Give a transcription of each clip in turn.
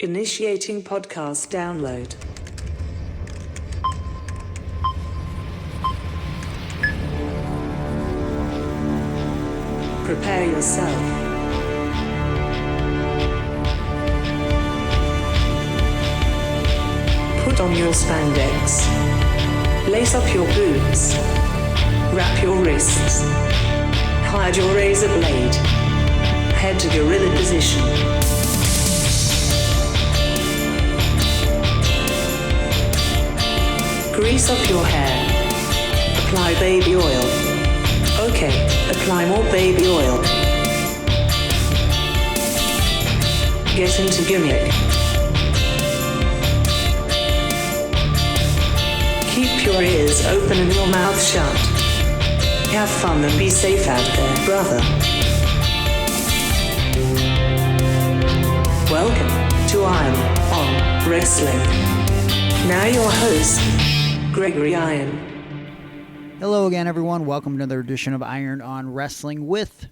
Initiating podcast download. Prepare yourself. Put on your spandex. Lace up your boots. Wrap your wrists. Hide your razor blade. Head to gorilla position. Grease up your hair. Apply baby oil. Okay, apply more baby oil. Get into gimmick. Keep your ears open and your mouth shut. Have fun and be safe out there, brother. Welcome to Iron on Wrestling. Now your host, Gregory Iron. Hello again, everyone. Welcome to another edition of Iron on Wrestling with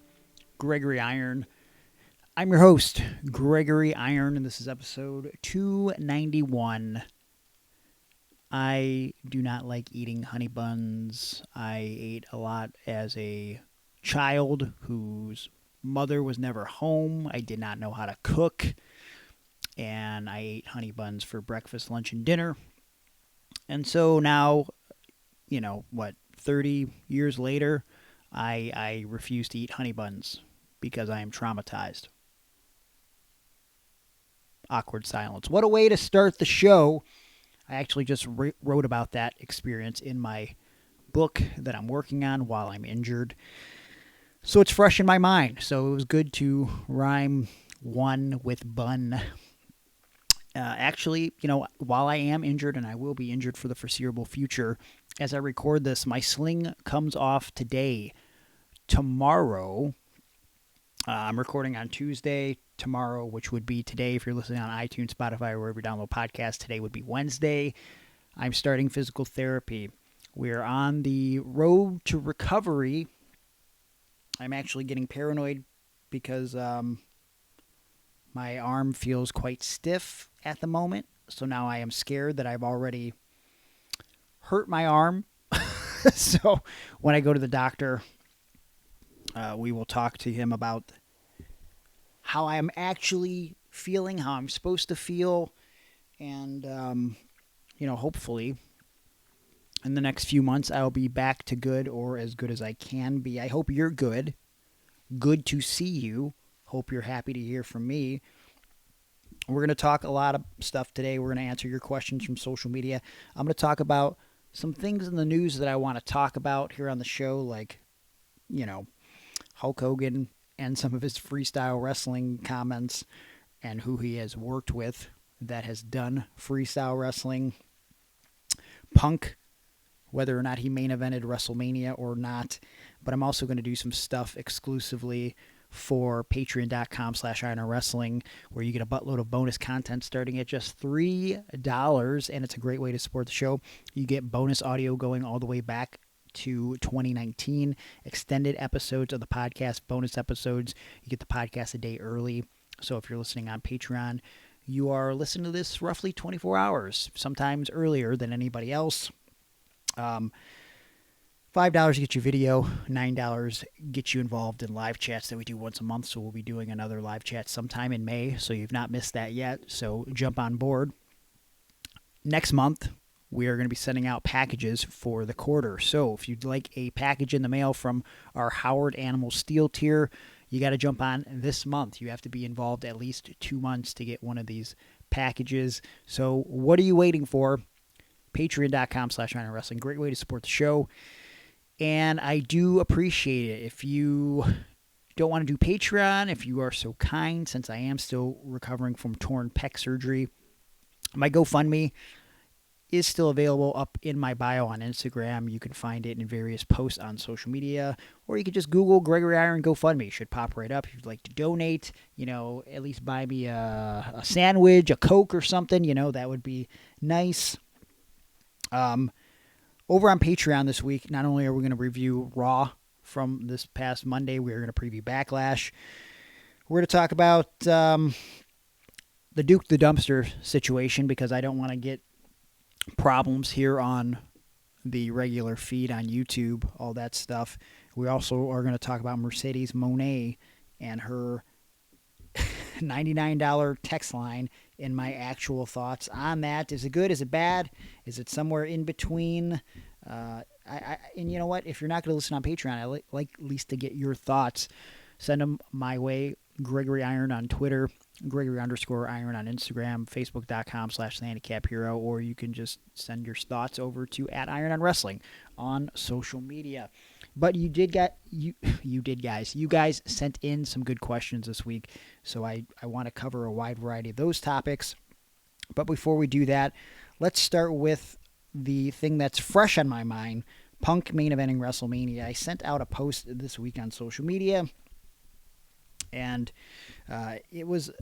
Gregory Iron. I'm your host, Gregory Iron, and this is episode 291. I do not like eating honey buns. I ate a lot as a child whose mother was never home. I did not know how to cook, and I ate honey buns for breakfast, lunch, and dinner. And so now, 30 years later, I refuse to eat honey buns because I am traumatized. Awkward silence. What a way to start the show. I actually just wrote about that experience in my book that I'm working on while I'm injured. So it's fresh in my mind. So it was good to rhyme one with bun. Actually, while I am injured, and I will be injured for the foreseeable future, as I record this, my sling comes off today. Tomorrow, I'm recording on Tuesday. Tomorrow, which would be today, if you're listening on iTunes, Spotify, or wherever you download podcasts, today would be Wednesday. I'm starting physical therapy. We're on the road to recovery. I'm actually getting paranoid because my arm feels quite stiff at the moment. So now I am scared that I've already hurt my arm. So when I go to the doctor, we will talk to him about how I am actually feeling, how I'm supposed to feel, and, hopefully in the next few months I'll be back to good or as good as I can be. I hope you're good. Good to see you. Hope you're happy to hear from me. We're going to talk a lot of stuff today. We're going to answer your questions from social media. I'm going to talk about some things in the news that I want to talk about here on the show, like, Hulk Hogan and some of his freestyle wrestling comments and who he has worked with that has done freestyle wrestling. Punk, whether or not he main evented WrestleMania or not. But I'm also going to do some stuff exclusively for patreon.com/IronWrestling, where you get a buttload of bonus content starting at just $3, and it's a great way to support the show. You get bonus audio going all the way back to 2019, extended episodes of the podcast, bonus episodes. You get the podcast a day early. So if you're listening on Patreon, you are listening to this roughly 24 hours, sometimes earlier than anybody else. $5 gets you video, $9 gets you involved in live chats that we do once a month. So we'll be doing another live chat sometime in May. So you've not missed that yet. So jump on board. Next month, we are going to be sending out packages for the quarter. So if you'd like a package in the mail from our Howard Animal Steel tier, you got to jump on this month. You have to be involved at least 2 months to get one of these packages. So what are you waiting for? Patreon.com/IronWrestling. Great way to support the show. And I do appreciate it. If you don't want to do Patreon, if you are so kind, since I am still recovering from torn pec surgery, my GoFundMe is still available up in my bio on Instagram. You can find it in various posts on social media, or you can just Google Gregory Iron GoFundMe. It should pop right up. If you'd like to donate, at least buy me a sandwich, a Coke or something, that would be nice. Over on Patreon this week, not only are we going to review Raw from this past Monday, we're going to preview Backlash. We're going to talk about the Duke the Dumpster situation because I don't want to get problems here on the regular feed on YouTube, all that stuff. We also are going to talk about Mercedes Moné and her $99 text line and my actual thoughts on that. Is it good? Is it bad? Is it somewhere in between? And you know what? If you're not going to listen on Patreon, I like at least to get your thoughts. Send them my way. Gregory Iron on Twitter, Gregory_Iron on Instagram, Facebook.com/TheHandicapHero, or you can just send your thoughts over to @IronOnWrestling on social media. But you guys sent in some good questions this week, so I want to cover a wide variety of those topics. But before we do that, let's start with the thing that's fresh on my mind, Punk main eventing WrestleMania. I sent out a post this week on social media, and it was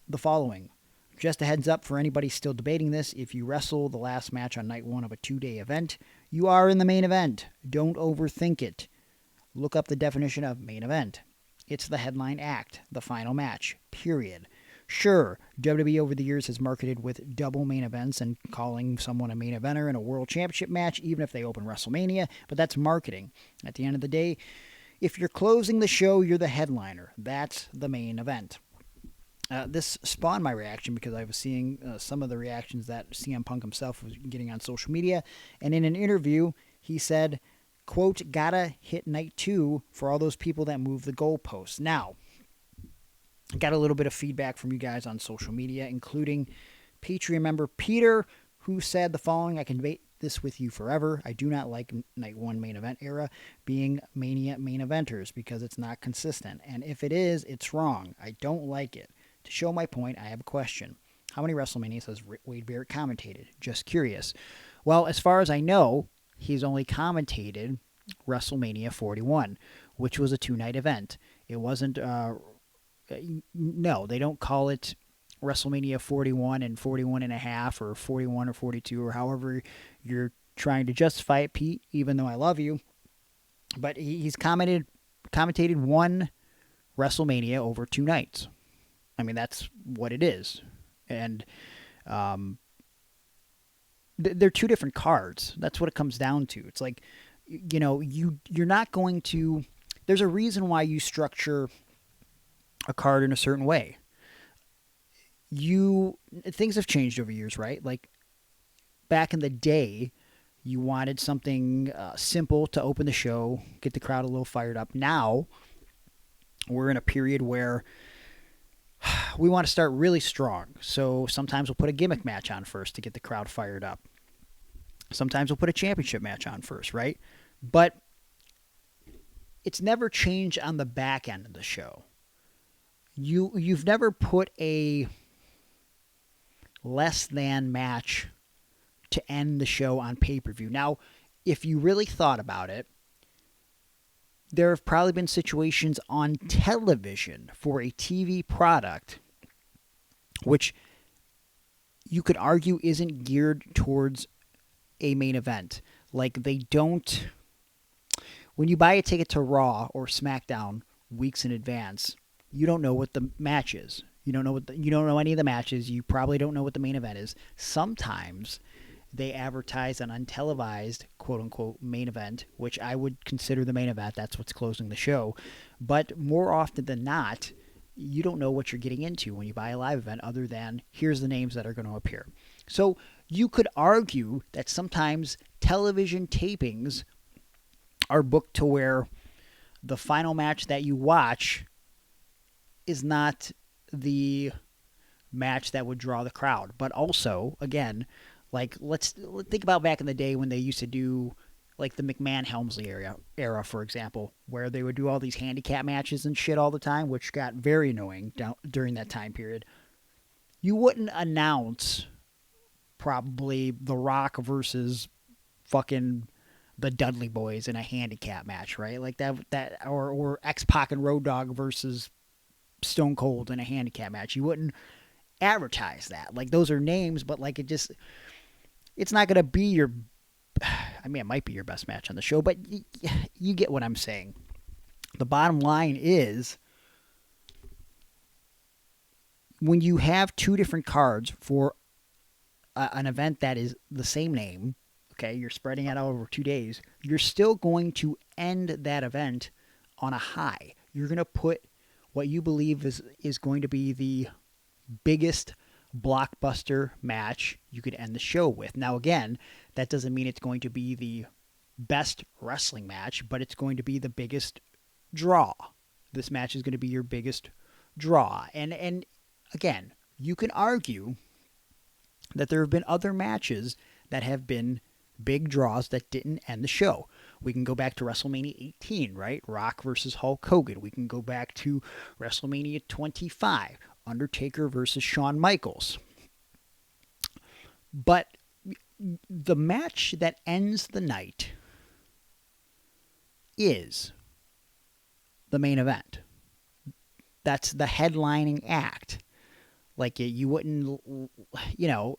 the following. Just a heads up for anybody still debating this, if you wrestle the last match on night one of a 2-day event, you are in the main event. Don't overthink it. Look up the definition of main event. It's the headline act, the final match, period. Sure, WWE over the years has marketed with double main events and calling someone a main eventer in a world championship match, even if they open WrestleMania, but that's marketing. At the end of the day, if you're closing the show, you're the headliner. That's the main event. This spawned my reaction because I was seeing some of the reactions that CM Punk himself was getting on social media. And in an interview, he said, quote, "Gotta hit night 2 for all those people that move the goalposts." Now, got a little bit of feedback from you guys on social media, including Patreon member Peter, who said the following: "I can debate this with you forever. I do not like night 1 main event era being Mania main eventers because it's not consistent. And if it is, it's wrong. I don't like it. To show my point, I have a question. How many WrestleManias has Wade Barrett commentated? Just curious." Well, as far as I know, he's only commentated WrestleMania 41, which was a 2-night event. It wasn't, no, they don't call it WrestleMania 41 and 41 and a half or 41 or 42 or however you're trying to justify it, Pete, even though I love you. But he's commentated one WrestleMania over 2 nights. I mean, that's what it is. And they're 2 different cards. That's what it comes down to. It's like, you know, you're not going to... There's a reason why you structure a card in a certain way. Things have changed over years, right? Like, back in the day, you wanted something simple to open the show, get the crowd a little fired up. Now, we're in a period where we want to start really strong. So sometimes we'll put a gimmick match on first to get the crowd fired up. Sometimes we'll put a championship match on first, right? But it's never changed on the back end of the show. You've never put a less than match to end the show on pay-per-view. Now, if you really thought about it, there have probably been situations on television for a TV product which you could argue isn't geared towards a main event. Like, they don't... When you buy a ticket to Raw or SmackDown weeks in advance, you don't know what the match is. You don't know any of the matches. You probably don't know what the main event is. Sometimes they advertise an untelevised, quote-unquote, main event, which I would consider the main event. That's what's closing the show. But more often than not, you don't know what you're getting into when you buy a live event other than here's the names that are going to appear. So you could argue that sometimes television tapings are booked to where the final match that you watch is not the match that would draw the crowd. But also, again, like, let's think about back in the day when they used to do, like, the McMahon-Helmsley era, for example, where they would do all these handicap matches and shit all the time, which got very annoying during that time period. You wouldn't announce probably The Rock versus fucking the Dudley Boyz in a handicap match, right? Like that or X-Pac and Road Dogg versus Stone Cold in a handicap match. You wouldn't advertise that. Like, those are names, but like, it's not going to be your... I mean, it might be your best match on the show, but you get what I'm saying. The bottom line is when you have two different cards for an event that is the same name, okay, you're spreading it out over 2 days, you're still going to end that event on a high. You're going to put what you believe is going to be the biggest blockbuster match you could end the show with. Now, again, that doesn't mean it's going to be the best wrestling match, but it's going to be the biggest draw. This match is going to be your biggest draw. And again, you can argue that there have been other matches that have been big draws that didn't end the show. We can go back to WrestleMania 18, right? Rock versus Hulk Hogan. We can go back to WrestleMania 25, Undertaker versus Shawn Michaels. But the match that ends the night is the main event. That's the headlining act. Like, you wouldn't,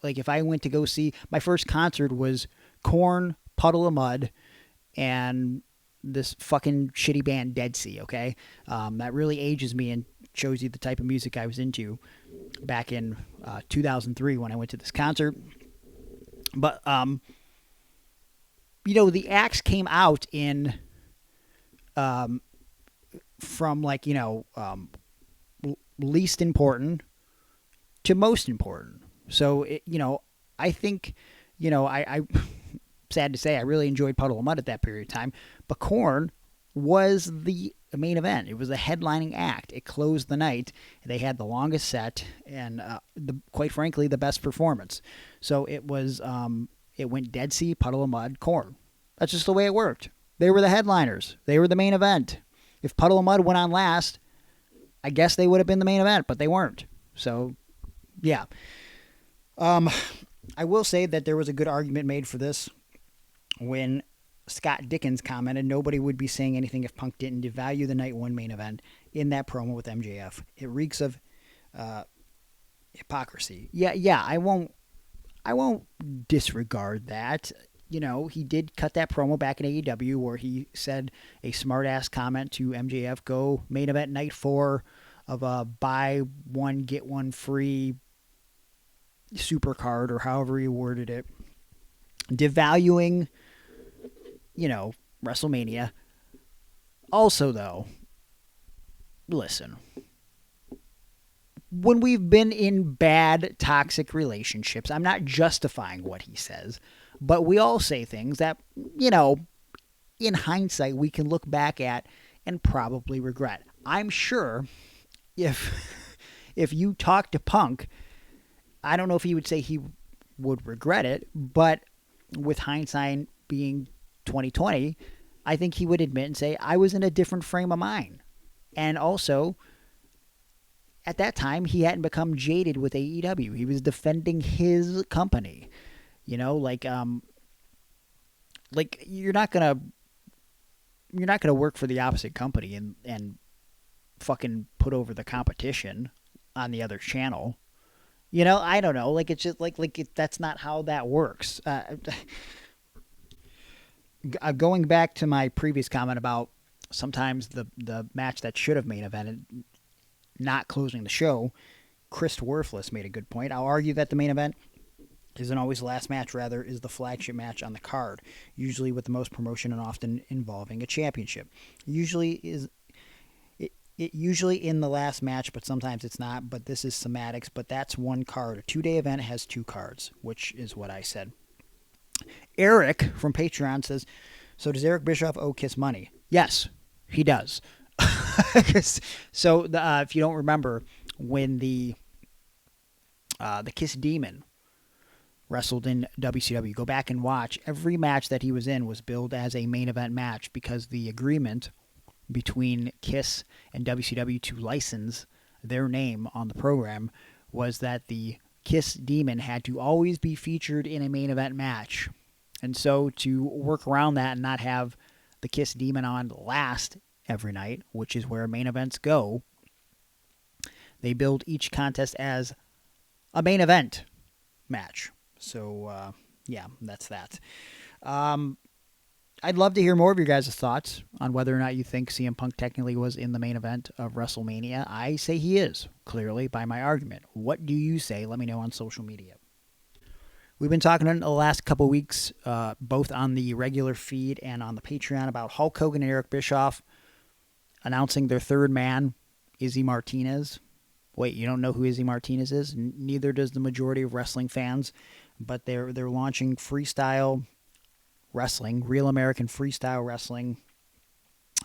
like if I went to go see, my first concert was Korn, Puddle of Mud, and this fucking shitty band Dead Sea, okay? That really ages me and shows you the type of music I was into back in 2003 when I went to this concert. But, the acts came out in, from like, least important to most important. So, I think, I sad to say, I really enjoyed Puddle of Mud at that period of time, but Korn was the main event. It was the headlining act. It closed the night. They had the longest set and, quite frankly, the best performance. So it was, it went Dead Sea, Puddle of Mud, Korn. That's just the way it worked. They were the headliners. They were the main event. If Puddle of Mud went on last, I guess they would have been the main event, but they weren't. So, yeah. I will say that there was a good argument made for this when Scott Dickens commented nobody would be saying anything if Punk didn't devalue the night one main event in that promo with MJF. It reeks of hypocrisy. Yeah, I won't disregard that. He did cut that promo back in AEW where he said a smart-ass comment to MJF, go main event night 4 of a buy one, get one free super card, or however he worded it. Devaluing, WrestleMania. Also, though, listen. When we've been in bad, toxic relationships, I'm not justifying what he says, but we all say things that, in hindsight, we can look back at and probably regret. I'm sure if you talk to Punk, I don't know if he would say he would regret it, but with hindsight being 2020, I think he would admit and say, I was in a different frame of mind. And also, at that time, he hadn't become jaded with AEW. He was defending his company. Like you're not gonna work for the opposite company and fucking put over the competition on the other channel. I don't know. Like, it's just that's not how that works. Going back to my previous comment about sometimes the match that should have main evented not closing the show, Chris Worthless made a good point. I'll argue that the main event isn't always the last match, rather is the flagship match on the card, usually with the most promotion and often involving a championship. It usually in the last match, but sometimes it's not, but this is semantics, but that's one card. A 2-day event has 2 cards, which is what I said. Eric from Patreon says, so does Eric Bischoff owe Kiss money? Yes, he does. So if you don't remember, when the Kiss Demon wrestled in WCW, go back and watch. Every match that he was in was billed as a main event match because the agreement between Kiss and WCW to license their name on the program was that the Kiss Demon had to always be featured in a main event match. And so to work around that and not have the Kiss Demon on last every night, which is where main events go, they billed each contest as a main event match. So, yeah, that's that. I'd love to hear more of your guys' thoughts on whether or not you think CM Punk technically was in the main event of WrestleMania. I say he is, clearly, by my argument. What do you say? Let me know on social media. We've been talking in the last couple weeks, both on the regular feed and on the Patreon, about Hulk Hogan and Eric Bischoff announcing their third man, Izzy Martinez. Wait, you don't know who Izzy Martinez is? Neither does the majority of wrestling fans, but they're launching freestyle wrestling, Real American Freestyle Wrestling.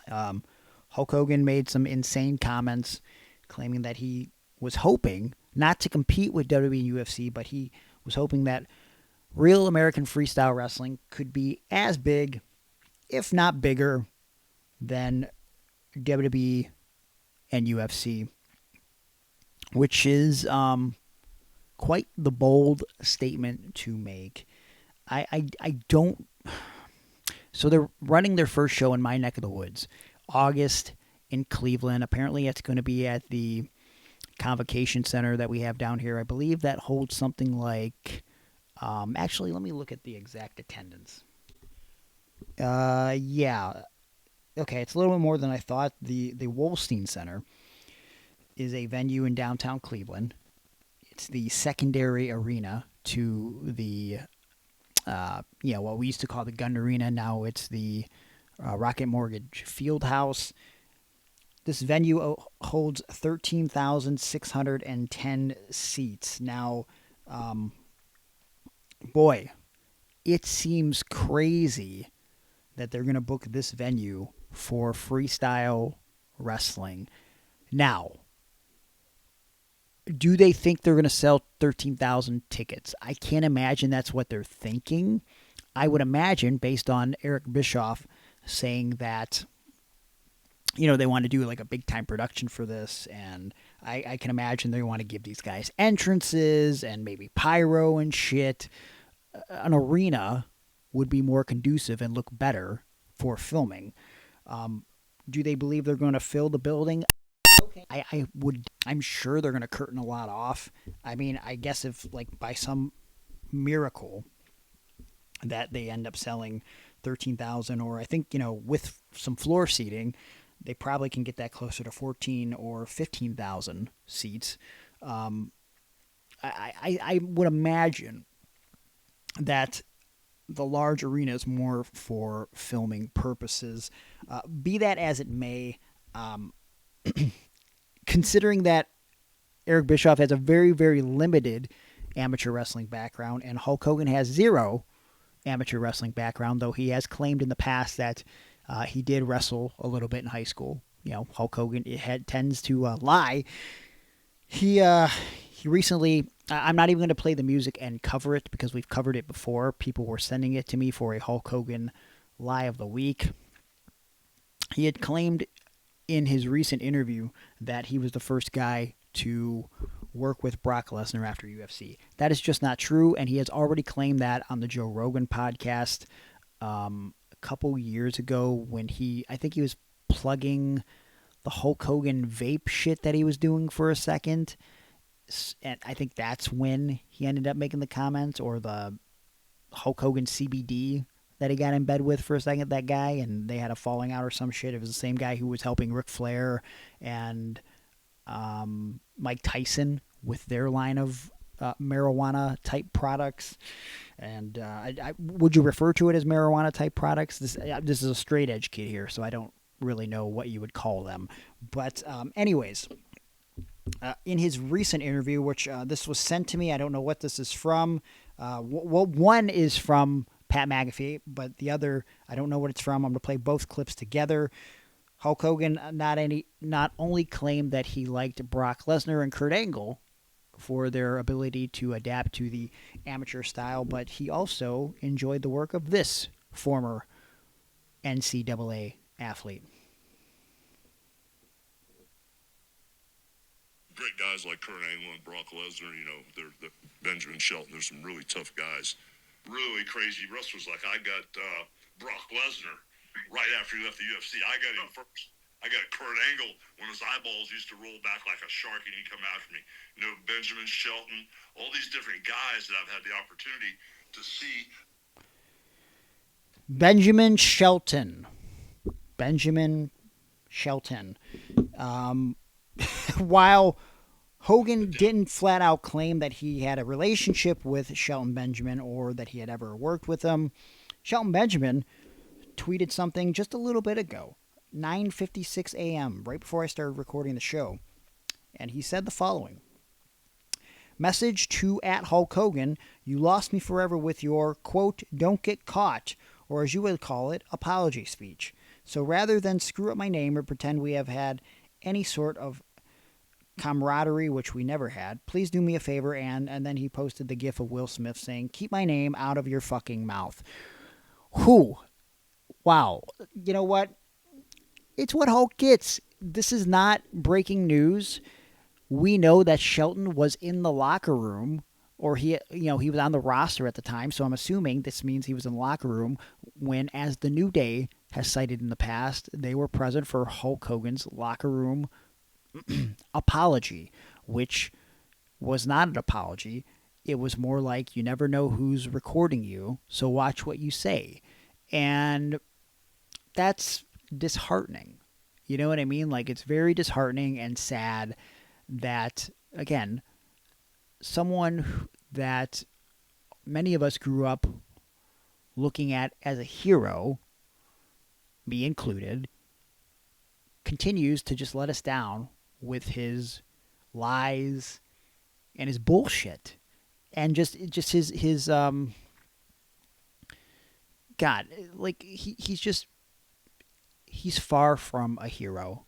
Hulk Hogan made some insane comments claiming that he was hoping not to compete with WWE and UFC, but he was hoping that Real American Freestyle Wrestling could be as big, if not bigger, than WWE and UFC, which is quite the bold statement to make. I don't. So they're running their first show in my neck of the woods, August in Cleveland. Apparently, it's going to be at the Convocation Center that we have down here. I believe that holds something like. Actually, let me look at the exact attendance. Yeah. Okay, it's a little bit more than I thought. The Wolstein Center is a venue in downtown Cleveland. It's the secondary arena to the, what we used to call the Gun Arena. Now it's the Rocket Mortgage Fieldhouse. This venue holds 13,610 seats. Now, boy, it seems crazy that they're going to book this venue for freestyle wrestling. Now, do they think they're going to sell 13,000 tickets? I can't imagine that's what they're thinking. I would imagine, based on Eric Bischoff saying that, they want to do like a big-time production for this, and I can imagine they want to give these guys entrances and maybe pyro and shit. An arena would be more conducive and look better for filming. Do they believe they're going to fill the building? Okay. I'm sure they're going to curtain a lot off. I mean, I guess if, like, by some miracle that they end up selling 13,000, or I think, with some floor seating, they probably can get that closer to 14 or 15,000 seats. I would imagine that the large arena is more for filming purposes. Be that as it may, considering that Eric Bischoff has a very, very limited amateur wrestling background and Hulk Hogan has zero amateur wrestling background, though he has claimed in the past that he did wrestle a little bit in high school. Hulk Hogan tends to lie. He recently, I'm not even going to play the music and cover it because we've covered it before. People were sending it to me for a Hulk Hogan Lie of the Week. He had claimed in his recent interview that he was the first guy to work with Brock Lesnar after UFC. That is just not true, and he has already claimed that on the Joe Rogan podcast a couple years ago when I think he was plugging the Hulk Hogan vape shit that he was doing for a second. And I think that's when he ended up making the comments, or the Hulk Hogan CBD that he got in bed with for a second, that guy, and they had a falling out or some shit. It was the same guy who was helping Ric Flair and Mike Tyson with their line of marijuana-type products. And would you refer to it as marijuana-type products? This is a straight-edge kid here, so I don't really know what you would call them. But anyways... in his recent interview, which this was sent to me, I don't know what this is from. One is from Pat McAfee, but the other, I don't know what it's from. I'm going to play both clips together. Hulk Hogan not only claimed that he liked Brock Lesnar and Kurt Angle for their ability to adapt to the amateur style, but he also enjoyed the work of this former NCAA athlete. Great guys like Kurt Angle and Brock Lesnar, they're Benjamin Shelton. There's some really tough guys, really crazy wrestlers. Like I got Brock Lesnar right after he left the UFC. I got him first. I got Kurt Angle when his eyeballs used to roll back like a shark and he'd come after me. Benjamin Shelton, all these different guys that I've had the opportunity to see. Benjamin Shelton. Benjamin Shelton. While Hogan didn't flat out claim that he had a relationship with Shelton Benjamin or that he had ever worked with him, Shelton Benjamin tweeted something just a little bit ago, 9:56 a.m., right before I started recording the show. And he said the following. Message to @Hulk Hogan, you lost me forever with your, quote, don't get caught, or as you would call it, apology speech. So rather than screw up my name or pretend we have had any sort of camaraderie, which we never had, please do me a favor. And then he posted the gif of Will Smith saying, keep my name out of your fucking mouth. Who? Wow. You know what? It's what Hulk gets. This is not breaking news. We know that Shelton was in the locker room, or he was on the roster at the time, so I'm assuming this means he was in the locker room when, as the New Day has cited in the past, they were present for Hulk Hogan's locker room apology, which was not an apology. It was more like, you never know who's recording you, so watch what you say. And that's disheartening. You know what I mean? Like, it's very disheartening and sad that, again, someone that many of us grew up looking at as a hero, me included, continues to just let us down with his lies and his bullshit. And just his God, like, he's far from a hero.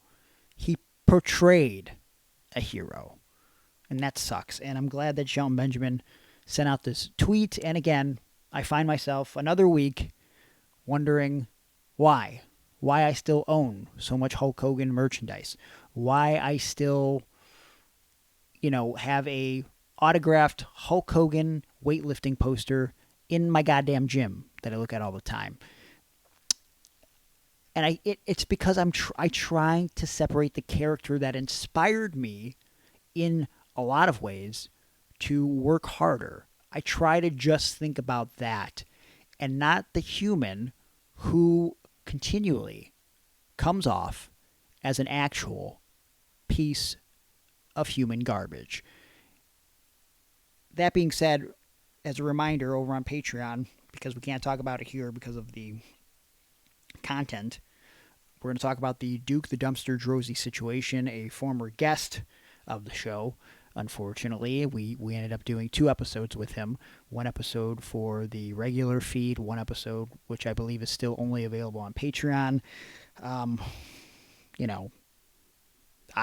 He portrayed a hero, and that sucks. And I'm glad that Shelton Benjamin sent out this tweet. And again, I find myself another week wondering why I still own so much Hulk Hogan merchandise, why I still, have a autographed Hulk Hogan weightlifting poster in my goddamn gym that I look at all the time. And it's because I'm trying to separate the character that inspired me in a lot of ways to work harder. I try to just think about that and not the human who continually comes off as an actual piece of human garbage. That being said, as a reminder over on Patreon, because we can't talk about it here because of the content, we're going to talk about the Duke the Dumpster Droese situation, a former guest of the show. Unfortunately, we ended up doing 2 episodes with him. 1 episode for the regular feed, 1 episode which I believe is still only available on Patreon. I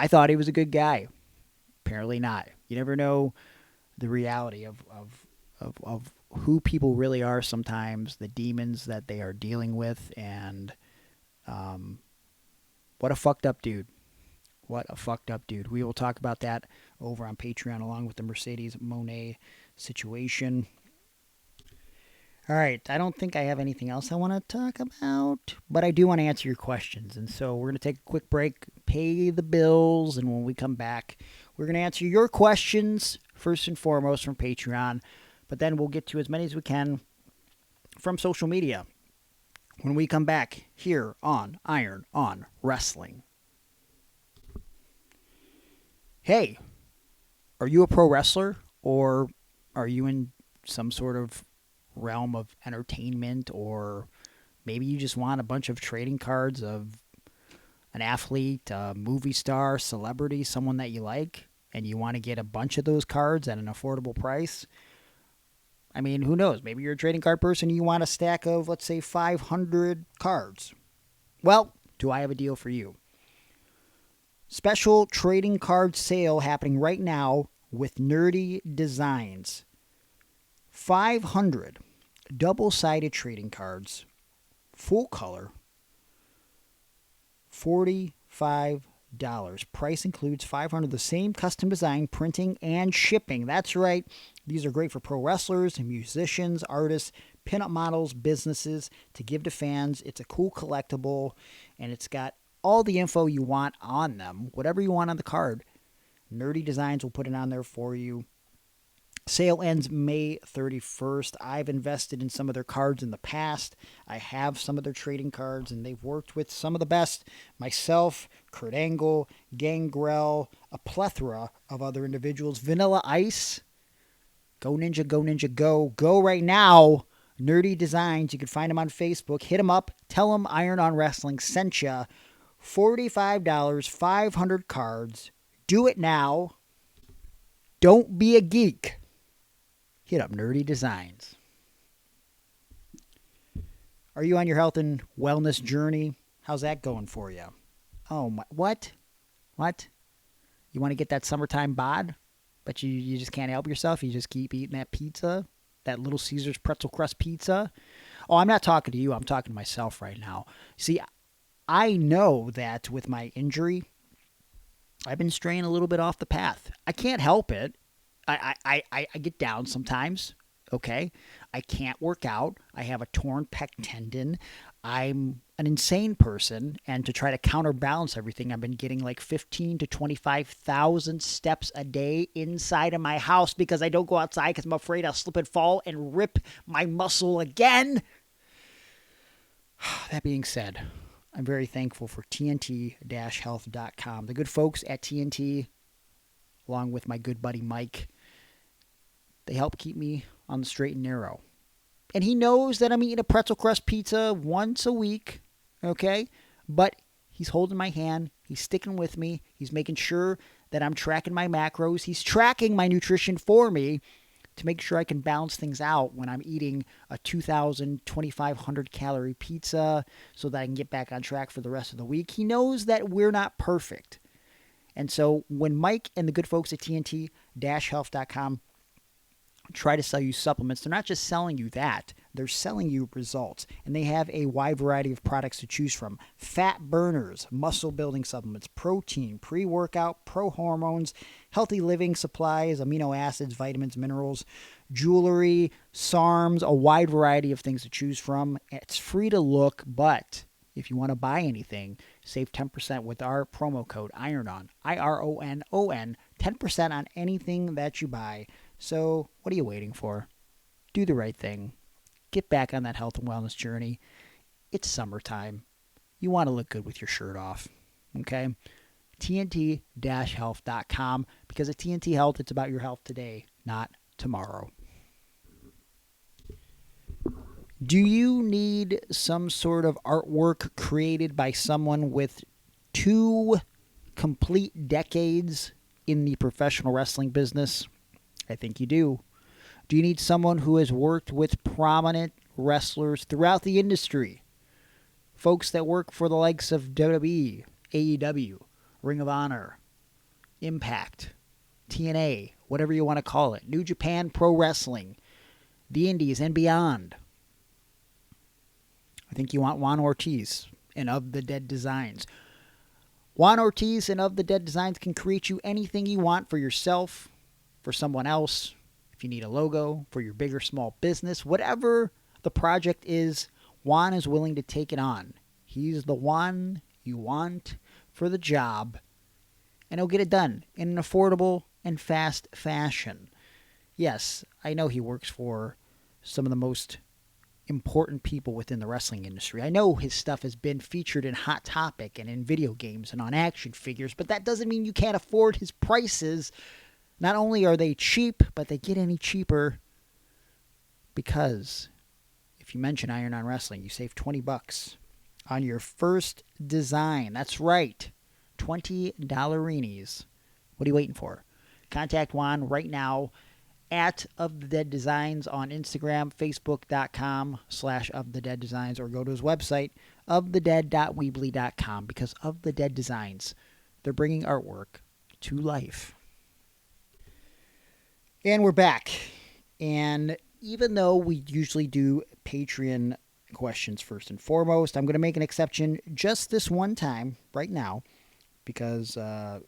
thought he was a good guy. Apparently not. You never know the reality of who people really are sometimes, the demons that they are dealing with, and what a fucked up dude. What a fucked up dude. We will talk about that over on Patreon along with the Mercedes Moné situation. All right, I don't think I have anything else I want to talk about, but I do want to answer your questions. And so we're going to take a quick break, pay the bills, and when we come back, we're going to answer your questions first and foremost from Patreon, but then we'll get to as many as we can from social media when we come back here on Iron on Wrestling. Hey, are you a pro wrestler, or are you in some sort of realm of entertainment, or maybe you just want a bunch of trading cards of an athlete, a movie star, celebrity, someone that you like, and you want to get a bunch of those cards at an affordable price? I mean, who knows? Maybe you're a trading card person and you want a stack of, let's say, 500 cards. Well, do I have a deal for you? Special trading card sale happening right now with Nerdy Designs. 500 double-sided trading cards, full color, $45. Price includes 500 of the same custom design, printing, and shipping. That's right. These are great for pro wrestlers, musicians, artists, pinup models, businesses to give to fans. It's a cool collectible, and it's got all the info you want on them. Whatever you want on the card, Nerdy Designs will put it on there for you. Sale ends May 31st. I've invested in some of their cards in the past. I have some of their trading cards, and they've worked with some of the best. Myself, Kurt Angle, Gangrel, a plethora of other individuals. Vanilla Ice. Go Ninja, go Ninja, go. Go right now. Nerdy Designs. You can find them on Facebook. Hit them up. Tell them Iron on Wrestling sent you. $45, 500 cards. Do it now. Don't be a geek. Hit up Nerdy Designs. Are you on your health and wellness journey? How's that going for you? Oh, my, what? What? You want to get that summertime bod, but you just can't help yourself? You just keep eating that pizza, that Little Caesars pretzel crust pizza? Oh, I'm not talking to you. I'm talking to myself right now. See, I know that with my injury, I've been straying a little bit off the path. I can't help it. I get down sometimes, okay? I can't work out. I have a torn pec tendon. I'm an insane person, and to try to counterbalance everything, I've been getting like 15 to 25,000 steps a day inside of my house because I don't go outside because I'm afraid I'll slip and fall and rip my muscle again. That being said, I'm very thankful for TNT-health.com. The good folks at TNT, along with my good buddy Mike, they help keep me on the straight and narrow. And he knows that I'm eating a pretzel crust pizza once a week, okay? But he's holding my hand. He's sticking with me. He's making sure that I'm tracking my macros. He's tracking my nutrition for me to make sure I can balance things out when I'm eating a 2,000, 2,500 calorie pizza so that I can get back on track for the rest of the week. He knows that we're not perfect. And so when Mike and the good folks at TNT-health.com try to sell you supplements, they're not just selling you that. They're selling you results. And they have a wide variety of products to choose from. Fat burners, muscle building supplements, protein, pre-workout, pro-hormones, healthy living supplies, amino acids, vitamins, minerals, jewelry, SARMs, a wide variety of things to choose from. It's free to look, but if you want to buy anything, save 10% with our promo code IRONON, IRONON, 10% on anything that you buy. So what are you waiting for? Do the right thing. Get back on that health and wellness journey. It's summertime. You want to look good with your shirt off. Okay? TNT-health.com, because at TNT Health, it's about your health today, not tomorrow. Do you need some sort of artwork created by someone with 2 complete decades in the professional wrestling business? I think you do. Do you need someone who has worked with prominent wrestlers throughout the industry? Folks that work for the likes of WWE, AEW, Ring of Honor, Impact, TNA, whatever you want to call it, New Japan Pro Wrestling, the Indies, and beyond. I think you want Juan Ortiz and Of the Dead Designs. Juan Ortiz and Of the Dead Designs can create you anything you want for yourself, for someone else, if you need a logo, for your big or small business, whatever the project is, Juan is willing to take it on. He's the one you want for the job, and he'll get it done in an affordable and fast fashion. Yes, I know he works for some of the most important people within the wrestling industry. I know his stuff has been featured in Hot Topic and in video games and on action figures, but that doesn't mean you can't afford his prices. Not only are they cheap, but they get any cheaper because if you mention Iron on Wrestling, you save $20 on your first design. That's right, $20. What are you waiting for? Contact Juan right now at Of the Dead Designs on Instagram, facebook.com/ofthedeaddesigns, or go to his website, ofthedead.weebly.com, because Of the Dead Designs, they're bringing artwork to life. And we're back. And even though we usually do Patreon questions first and foremost, I'm going to make an exception just this one time right now because I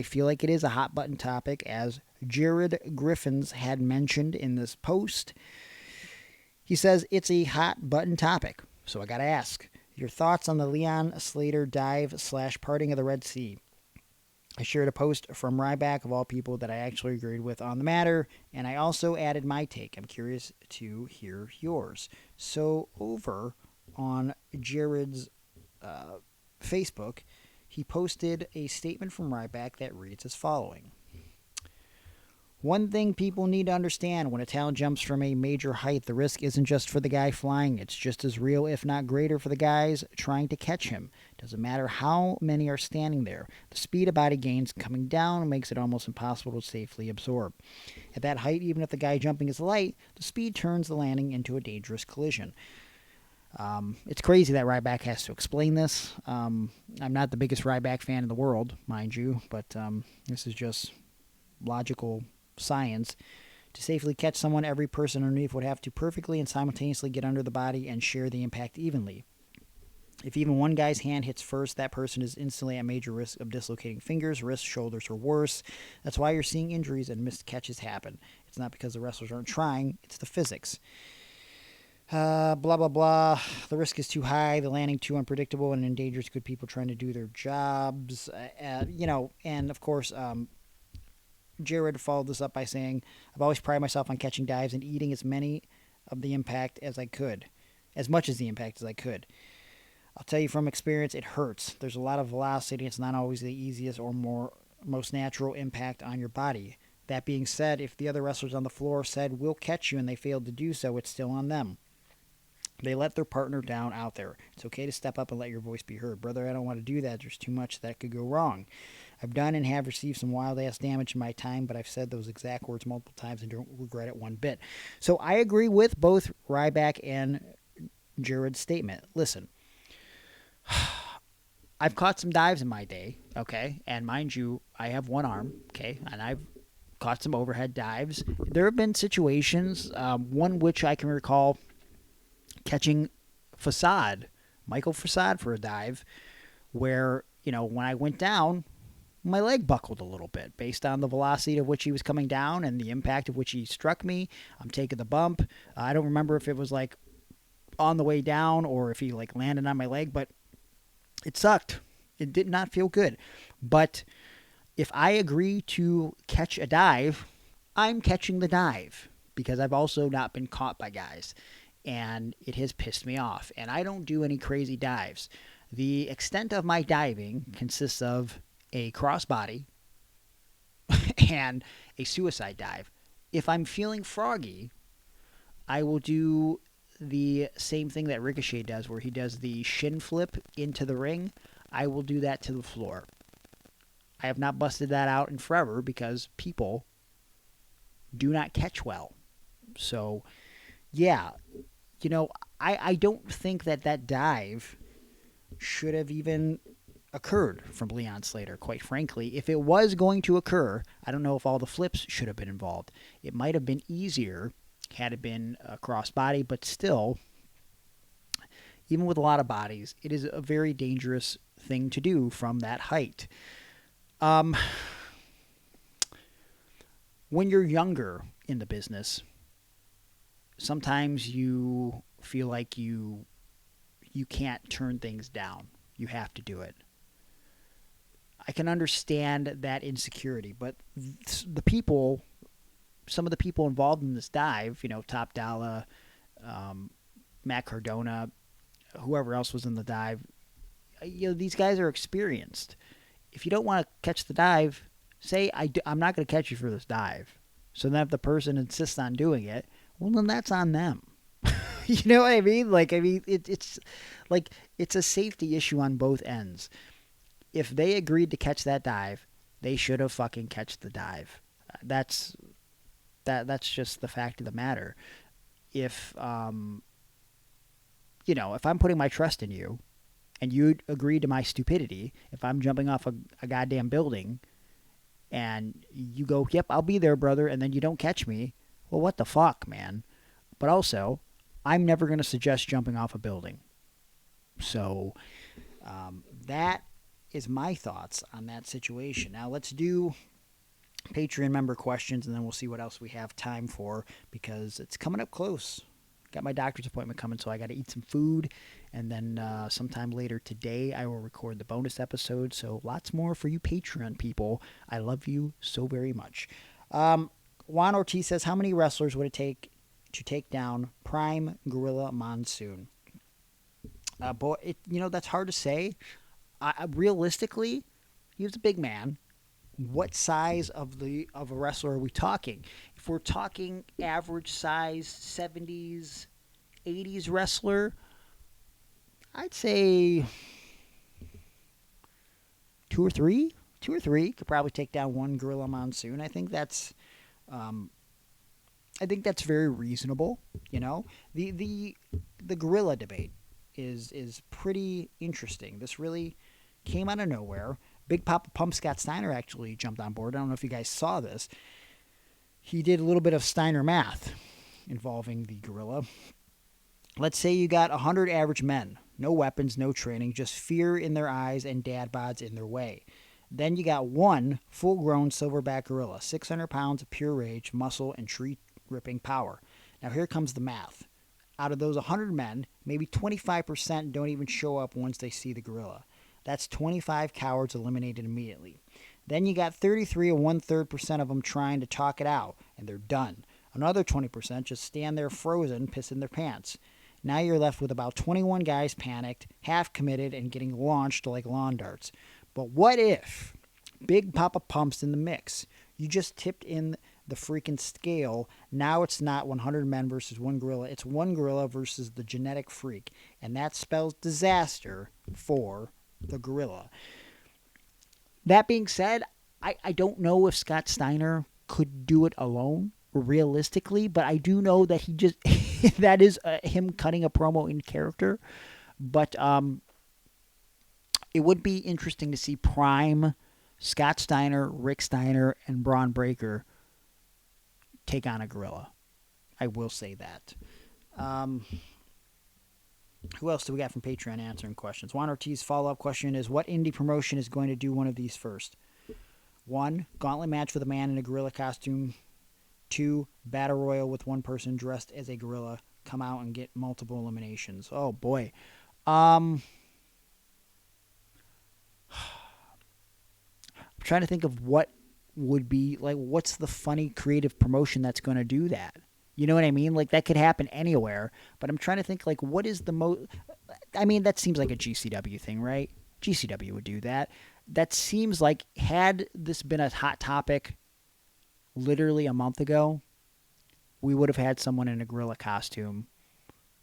feel like it is a hot button topic, as Jared Griffins had mentioned in this post. He says it's a hot button topic. So I got to ask your thoughts on the Leon Slater dive / parting of the Red Sea. I shared a post from Ryback, of all people, that I actually agreed with on the matter, and I also added my take. I'm curious to hear yours. So over on Jared's Facebook, he posted a statement from Ryback that reads as following. One thing people need to understand: when a talent jumps from a major height, the risk isn't just for the guy flying. It's just as real, if not greater, for the guys trying to catch him. Doesn't matter how many are standing there. The speed a body gains coming down makes it almost impossible to safely absorb. At that height, even if the guy jumping is light, the speed turns the landing into a dangerous collision. It's crazy that Ryback has to explain this. I'm not the biggest Ryback fan in the world, mind you, but this is just logical science. To safely catch someone, every person underneath would have to perfectly and simultaneously get under the body and share the impact evenly. If even one guy's hand hits first, that person is instantly at major risk of dislocating fingers, wrists, shoulders, or worse. That's why you're seeing injuries and missed catches happen. It's not because the wrestlers aren't trying, it's the physics. Blah, blah, blah. The risk is too high, the landing too unpredictable, and endangers good people trying to do their jobs. And of course, Jared followed this up by saying, I've always prided myself on catching dives and eating as much of the impact as I could. I'll tell you from experience, it hurts. There's a lot of velocity. It's not always the easiest or most natural impact on your body. That being said, if the other wrestlers on the floor said, we'll catch you, and they failed to do so, it's still on them. They let their partner down out there. It's okay to step up and let your voice be heard. Brother, I don't want to do that. There's too much that could go wrong. I've done and have received some wild-ass damage in my time, but I've said those exact words multiple times and don't regret it one bit. So I agree with both Ryback and Jared's statement. Listen, I've caught some dives in my day, okay? And mind you, I have one arm, okay? And I've caught some overhead dives. There have been situations, one which I can recall catching Michael Facade for a dive, where, when I went down, my leg buckled a little bit based on the velocity of which he was coming down and the impact of which he struck me. I'm taking the bump. I don't remember if it was like on the way down or if he like landed on my leg, but it sucked. It did not feel good. But if I agree to catch a dive, I'm catching the dive, because I've also not been caught by guys, and it has pissed me off. And I don't do any crazy dives. The extent of my diving consists of a crossbody and a suicide dive. If I'm feeling froggy, I will do the same thing that Ricochet does, where he does the shin flip into the ring. I will do that to the floor. I have not busted that out in forever because people do not catch well. So, yeah, I don't think that dive should have even occurred from Leon Slater, quite frankly. If it was going to occur, I don't know if all the flips should have been involved. It might have been easier had it been a crossbody, but still, even with a lot of bodies, it is a very dangerous thing to do from that height. When you're younger in the business, sometimes you feel like you can't turn things down. You have to do it. I can understand that insecurity, but some of the people involved in this dive, Top Dollar, Matt Cardona, whoever else was in the dive, these guys are experienced. If you don't want to catch the dive, say, I'm not going to catch you for this dive. So then if the person insists on doing it, well, then that's on them. You know what I mean? It's like it's a safety issue on both ends. If they agreed to catch that dive, they should have fucking catched the dive. That's just the fact of the matter. If if I'm putting my trust in you, and you agree to my stupidity, if I'm jumping off a goddamn building, and you go, yep, I'll be there, brother, and then you don't catch me, well, what the fuck, man? But also, I'm never going to suggest jumping off a building. So, that is my thoughts on that situation. Now, let's do Patreon member questions, and then we'll see what else we have time for, because it's coming up close. got my doctor's appointment coming, so I got to eat some food. And then sometime later today, I will record the bonus episode. So lots more for you Patreon people. I love you so very much. Juan Ortiz says, how many wrestlers would it take to take down Prime Gorilla Monsoon? That's hard to say. Realistically, he was a big man. What size of a wrestler are we talking? If we're talking average size 70s, 80s wrestler, I'd say 2 or 3. 2 or 3 could probably take down one Gorilla Monsoon. I think that's very reasonable. The gorilla debate is pretty interesting. This really came out of nowhere. Big Papa Pump Scott Steiner actually jumped on board. I don't know if you guys saw this. He did a little bit of Steiner math involving the gorilla. Let's say you got 100 average men. No weapons, no training, just fear in their eyes and dad bods in their way. Then you got one full-grown silverback gorilla, 600 pounds of pure rage, muscle, and tree-ripping power. Now here comes the math. Out of those 100 men, maybe 25% don't even show up once they see the gorilla. That's 25 cowards eliminated immediately. Then you got 33 or 1/3% of them trying to talk it out, and they're done. Another 20% just stand there frozen, pissing their pants. Now you're left with about 21 guys panicked, half committed, and getting launched like lawn darts. But what if Big Papa Pump's in the mix? You just tipped in the freaking scale. Now it's not 100 men versus one gorilla. It's one gorilla versus the genetic freak. And that spells disaster for the gorilla. That being said, I don't know if Scott Steiner could do it alone, realistically, but I do know that he just that is him cutting a promo in character. But it would be interesting to see Prime, Scott Steiner, Rick Steiner, and Braun Breaker take on a gorilla. I will say that. Who else do we got from Patreon answering questions? Juan Ortiz follow-up question is, what indie promotion is going to do one of these first? 1, gauntlet match with a man in a gorilla costume. 2, battle royal with one person dressed as a gorilla. Come out and get multiple eliminations. Oh, boy. I'm trying to think of what would be, like, what's the funny creative promotion that's going to do that? You know what I mean? Like, that could happen anywhere. But I'm trying to think, like, what is the most... I mean, that seems like a GCW thing, right? GCW would do that. That seems like, had this been a hot topic literally a month ago, we would have had someone in a gorilla costume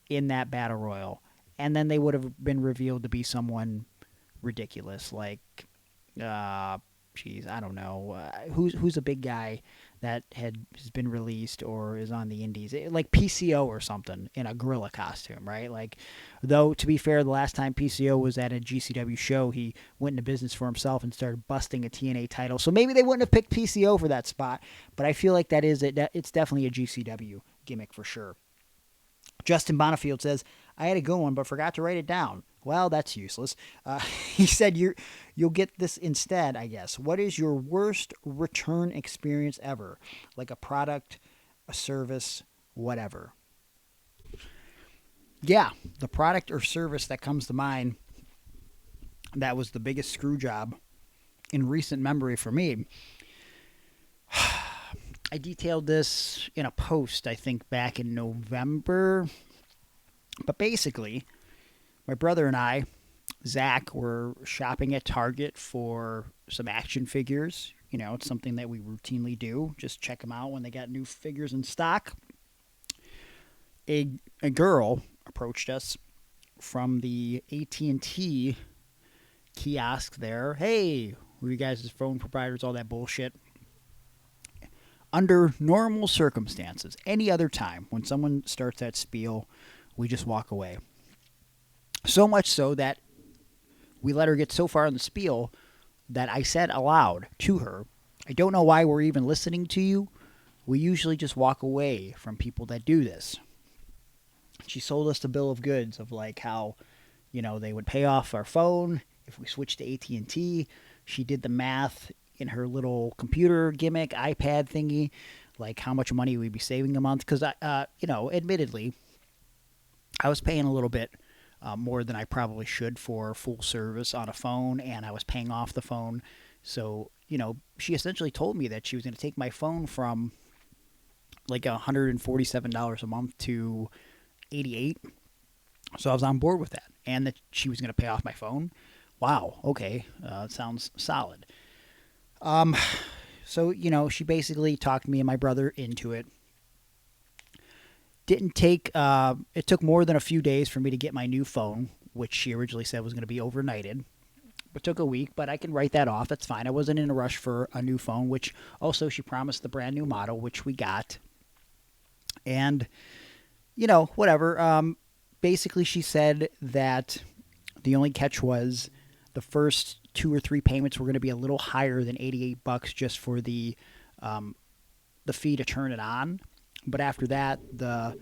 in that battle royal. And then they would have been revealed to be someone ridiculous, like... I don't know. Who's a big guy that has been released or is on the indies? Like PCO or something in a gorilla costume, right? Like, though, to be fair, the last time PCO was at a GCW show, he went into business for himself and started busting a TNA title. So maybe they wouldn't have picked PCO for that spot, but I feel like that is it. It's definitely a GCW gimmick for sure. Justin Bonifield says, I had a good one, but forgot to write it down. Well, that's useless. He said you'll get this instead, I guess. What is your worst return experience ever? Like a product, a service, whatever. Yeah, the product or service that comes to mind that was the biggest screw job in recent memory for me. I detailed this in a post, I think, back in November. But basically, my brother and I, Zach, were shopping at Target for some action figures. You know, it's something that we routinely do. Just check them out when they got new figures in stock. A girl approached us from the AT&T kiosk there. Hey, who are you guys' phone providers, all that bullshit. Under normal circumstances, any other time, when someone starts that spiel, we just walk away. So much so that we let her get so far in the spiel that I said aloud to her, I don't know why we're even listening to you. We usually just walk away from people that do this. She sold us the bill of goods of like how, you know, they would pay off our phone if we switched to AT&T. She did the math in her little computer gimmick, iPad thingy, like how much money we'd be saving a month. Because, you know, admittedly, I was paying a little bit more than I probably should for full service on a phone, and I was paying off the phone. So, she essentially told me that she was going to take my phone from like $147 a month to $88. So I was on board with that, and that she was going to pay off my phone. Wow, okay, sounds solid. So, she basically talked me and my brother into it. Didn't take, it took more than a few days for me to get my new phone, which she originally said was going to be overnighted. It took a week, but I can write that off. That's fine. I wasn't in a rush for a new phone, which also she promised the brand new model, which we got. And, whatever. Basically, she said that the only catch was the first 2 or 3 payments were going to be a little higher than $88 just for the fee to turn it on. But after that, the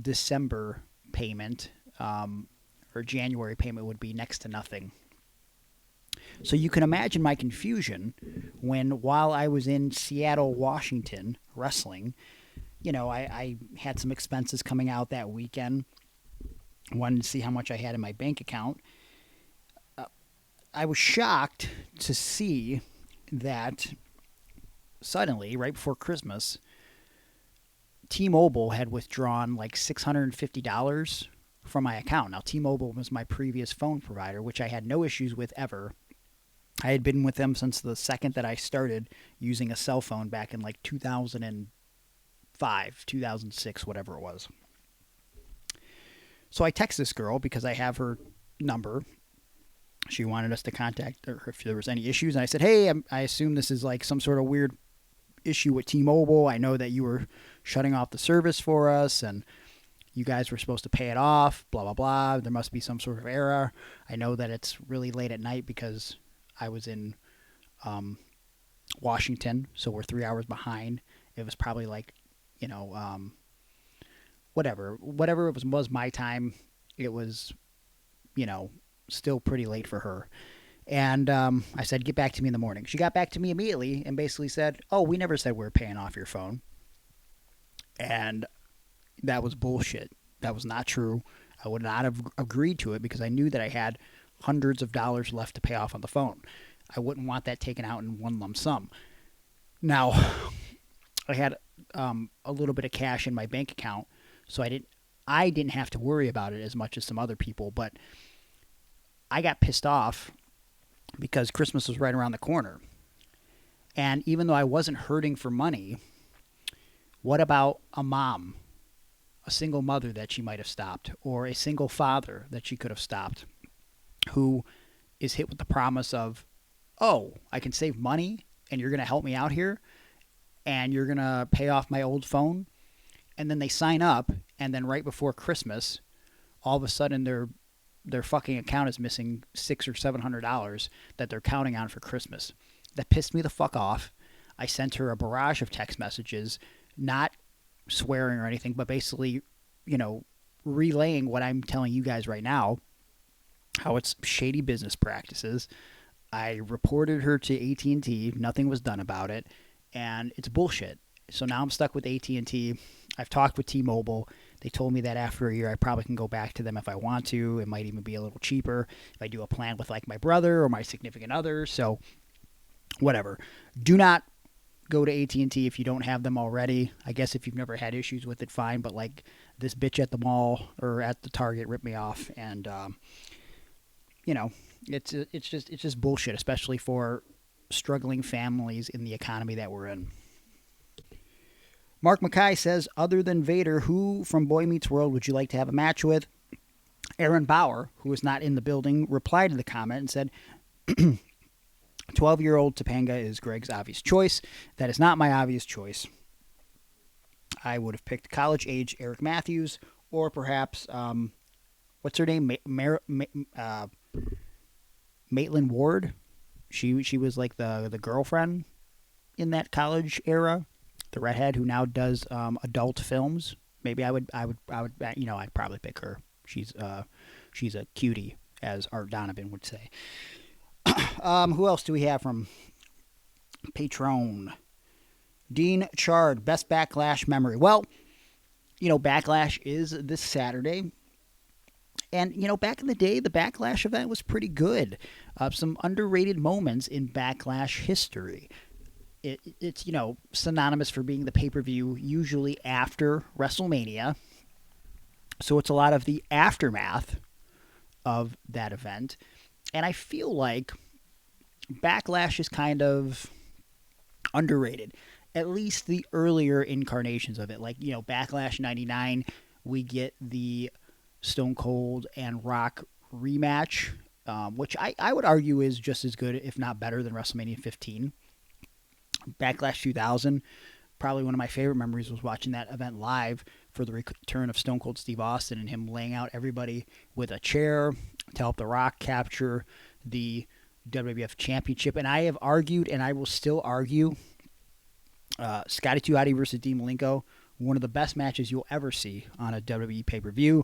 December payment or January payment would be next to nothing. So you can imagine my confusion when, while I was in Seattle, Washington, wrestling, I had some expenses coming out that weekend. Wanted to see how much I had in my bank account. I was shocked to see that suddenly, right before Christmas, T-Mobile had withdrawn like $650 from my account. Now, T-Mobile was my previous phone provider, which I had no issues with ever. I had been with them since the second that I started using a cell phone back in like 2005, 2006, whatever it was. So I text this girl because I have her number. She wanted us to contact her if there was any issues. And I said, hey, I assume this is like some sort of weird issue with T-Mobile. I know that you were shutting off the service for us and you guys were supposed to pay it off, blah, blah, blah. There must be some sort of error. I know that it's really late at night because I was in Washington, so we're 3 hours behind. It was probably like, whatever it was my time. It was, still pretty late for her. And I said, get back to me in the morning. She got back to me immediately and basically said, oh, we never said we were paying off your phone. And that was bullshit. That was not true. I would not have agreed to it because I knew that I had hundreds of dollars left to pay off on the phone. I wouldn't want that taken out in one lump sum. Now, I had a little bit of cash in my bank account, so I didn't have to worry about it as much as some other people, but I got pissed off because Christmas was right around the corner. And even though I wasn't hurting for money, what about a mom, a single mother that she might have stopped, or a single father that she could have stopped, who is hit with the promise of, oh, I can save money and you're going to help me out here and you're going to pay off my old phone? And then they sign up, and then right before Christmas, all of a sudden their fucking account is missing $600 or $700 that they're counting on for Christmas. That pissed me the fuck off. I sent her a barrage of text messages, not swearing or anything, but basically, relaying what I'm telling you guys right now, how it's shady business practices. I reported her to AT&T. Nothing was done about it, and it's bullshit. So now I'm stuck with AT&T. I've talked with T-Mobile. They told me that after a year I probably can go back to them if I want to. It might even be a little cheaper if I do a plan with like my brother or my significant other. So whatever. Do not go to AT&T if you don't have them already. I guess if you've never had issues with it, fine. But like this bitch at the mall or at the Target ripped me off, and it's just bullshit, especially for struggling families in the economy that we're in. Mark Mackay says, other than Vader, who from Boy Meets World would you like to have a match with? Aaron Bauer, who is not in the building, replied to the comment and said, 12-year-old Topanga is Greg's obvious choice. That is not my obvious choice. I would have picked college-age Eric Matthews, or perhaps, what's her name? Maitland Ward. She was like the girlfriend in that college era. The redhead who now does adult films. Maybe I'd probably pick her. She's a cutie, as Art Donovan would say. Who else do we have from Patreon? Dean Chard, best Backlash memory. Well, Backlash is this Saturday. And, back in the day, the Backlash event was pretty good. Some underrated moments in Backlash history. It's, synonymous for being the pay-per-view usually after WrestleMania. So it's a lot of the aftermath of that event. And I feel like Backlash is kind of underrated. At least the earlier incarnations of it. Like, Backlash 99, we get the Stone Cold and Rock rematch, which I would argue is just as good, if not better, than WrestleMania 15. Backlash 2000, probably one of my favorite memories was watching that event live for the return of Stone Cold Steve Austin and him laying out everybody with a chair to help The Rock capture the WWF Championship. And I have argued, and I will still argue, Scotty 2 Hotty versus Dean Malenko, one of the best matches you'll ever see on a WWE pay-per-view.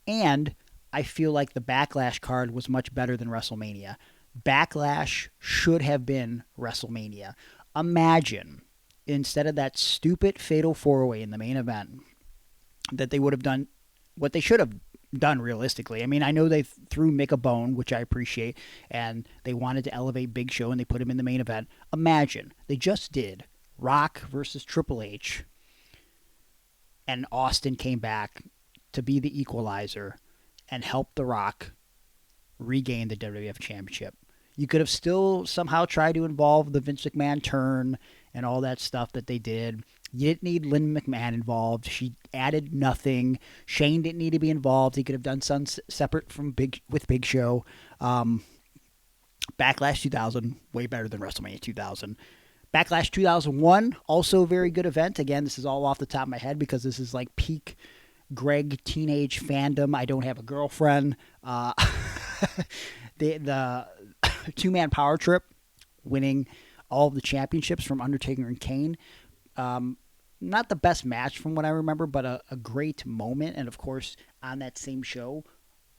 And I feel like the Backlash card was much better than WrestleMania. Backlash should have been WrestleMania. Imagine, instead of that stupid Fatal 4-Way in the main event, that they would have done what they should have done realistically. I mean, I know they threw Mick a bone, which I appreciate, and they wanted to elevate Big Show, and they put him in the main event. Imagine, they just did Rock versus Triple H, and Austin came back to be the equalizer and help The Rock regain the WWF Championship. You could have still somehow tried to involve the Vince McMahon turn and all that stuff that they did. You didn't need Lynn McMahon involved. She added nothing. Shane didn't need to be involved. He could have done some separate from Big Show. Backlash 2000, way better than WrestleMania 2000. Backlash 2001, also a very good event. Again, this is all off the top of my head because this is like peak Greg teenage fandom. I don't have a girlfriend. The two-man power trip, winning all of the championships from Undertaker and Kane. Not the best match from what I remember, but a great moment. And, of course, on that same show,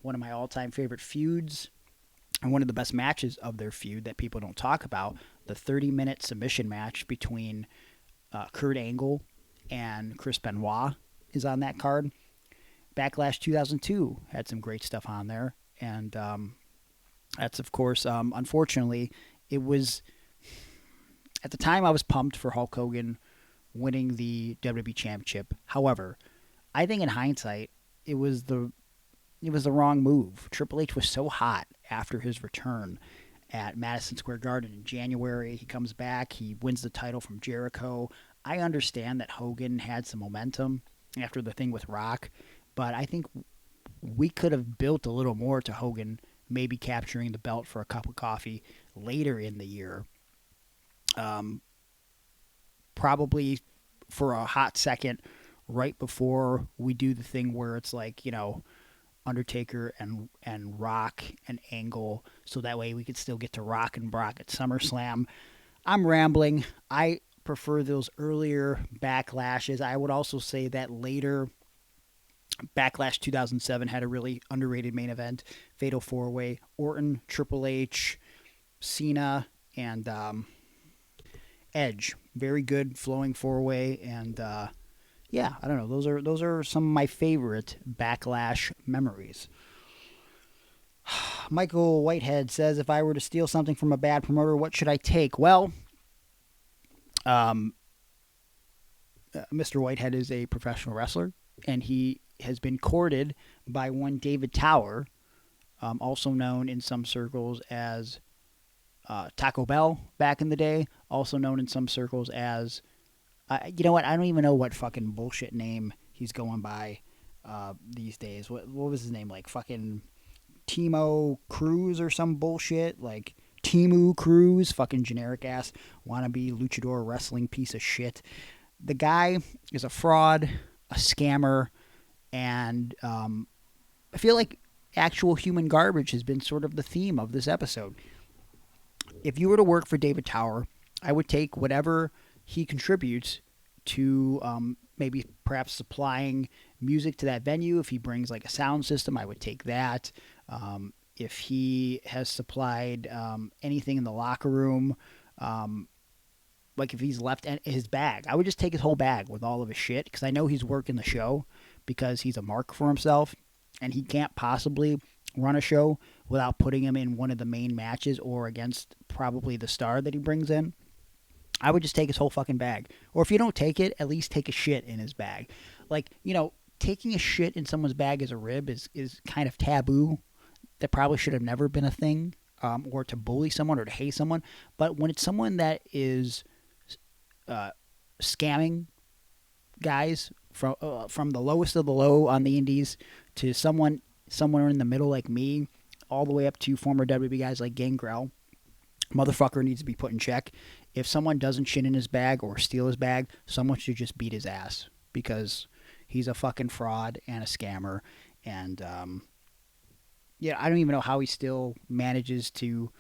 one of my all-time favorite feuds and one of the best matches of their feud that people don't talk about, the 30-minute submission match between Kurt Angle and Chris Benoit is on that card. Backlash 2002 had some great stuff on there. And that's, of course, unfortunately, it was... At the time, I was pumped for Hulk Hogan winning the WWE Championship. However, I think in hindsight, it was the wrong move. Triple H was so hot after his return at Madison Square Garden in January. He comes back. He wins the title from Jericho. I understand that Hogan had some momentum after the thing with Rock, but I think we could have built a little more to Hogan maybe capturing the belt for a cup of coffee later in the year. Probably for a hot second right before we do the thing where it's like, Undertaker and Rock and Angle, so that way we could still get to Rock and Brock at SummerSlam. I'm rambling. I prefer those earlier Backlashes. I would also say that later Backlash 2007 had a really underrated main event, Fatal 4-Way, Orton, Triple H, Cena, and Edge. Very good flowing 4-way, and yeah, I don't know. Those are some of my favorite Backlash memories. Michael Whitehead says, if I were to steal something from a bad promoter, what should I take? Well, Mr. Whitehead is a professional wrestler, and he has been courted by one David Tower, also known in some circles as Taco Bell back in the day, also known in some circles as, you know what, I don't even know what fucking bullshit name he's going by these days. What was his name? Like fucking Timo Cruz or some bullshit? Like Timu Cruz, fucking generic ass wannabe luchador wrestling piece of shit. The guy is a fraud, a scammer, and I feel like actual human garbage has been sort of the theme of this episode. If you were to work for David Tower, I would take whatever he contributes to maybe perhaps supplying music to that venue. If he brings like a sound system, I would take that. If he has supplied anything in the locker room, like if he's left his bag, I would just take his whole bag with all of his shit, because I know he's working the show because he's a mark for himself. and he can't possibly run a show without putting him in one of the main matches or against probably the star that he brings in, I would just take his whole fucking bag. Or if you don't take it, at least take a shit in his bag. Like, taking a shit in someone's bag as a rib is kind of taboo. That probably should have never been a thing, or to bully someone or to hate someone. But when it's someone that is scamming guys from the lowest of the low on the indies to somewhere in the middle like me, all the way up to former WWE guys like Gangrel, motherfucker needs to be put in check. If someone doesn't shit in his bag or steal his bag, someone should just beat his ass because he's a fucking fraud and a scammer. And I don't even know how he still manages to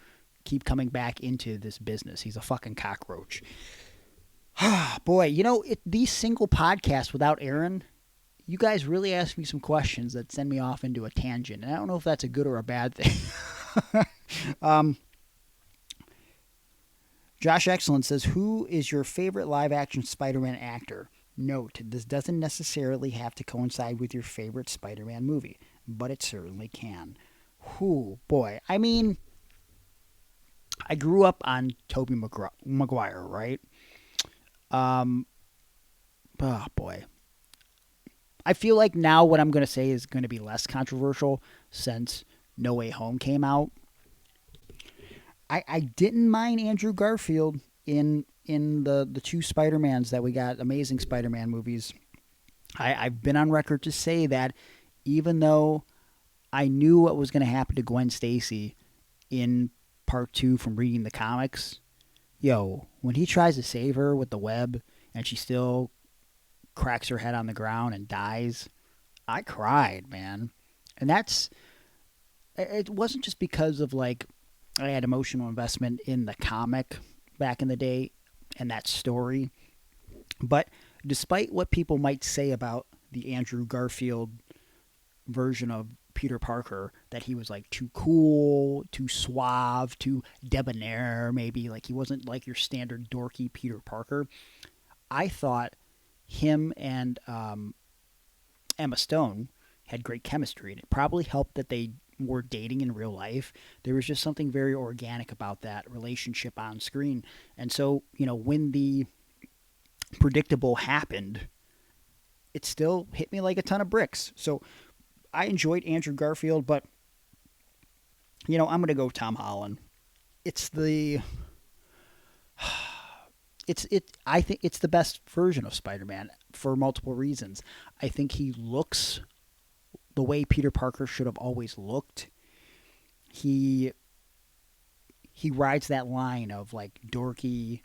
keep coming back into this business. He's a fucking cockroach. Boy, these single podcasts without Aaron, you guys really ask me some questions that send me off into a tangent. And I don't know if that's a good or a bad thing. Josh Excellent says, who is your favorite live-action Spider-Man actor? Note, this doesn't necessarily have to coincide with your favorite Spider-Man movie, but it certainly can. Whew, boy. I mean, I grew up on Tobey Maguire, right? Oh, boy. I feel like now what I'm going to say is going to be less controversial since No Way Home came out. I didn't mind Andrew Garfield in the two Spider-Mans that we got, Amazing Spider-Man movies. I've been on record to say that even though I knew what was going to happen to Gwen Stacy in part 2 from reading the comics, when he tries to save her with the web and she still cracks her head on the ground and dies, I cried, man. And it wasn't just because of I had emotional investment in the comic back in the day and that story. But despite what people might say about the Andrew Garfield version of Peter Parker, that he was too cool, too suave, too debonair, maybe he wasn't your standard dorky Peter Parker, I thought him and Emma Stone had great chemistry, and it probably helped that they were dating in real life. There was just something very organic about that relationship on screen. And so, when the predictable happened, it still hit me like a ton of bricks. So I enjoyed Andrew Garfield, but I'm going to go Tom Holland. I think it's the best version of Spider-Man for multiple reasons. I think he looks the way Peter Parker should have always looked. He rides that line of dorky,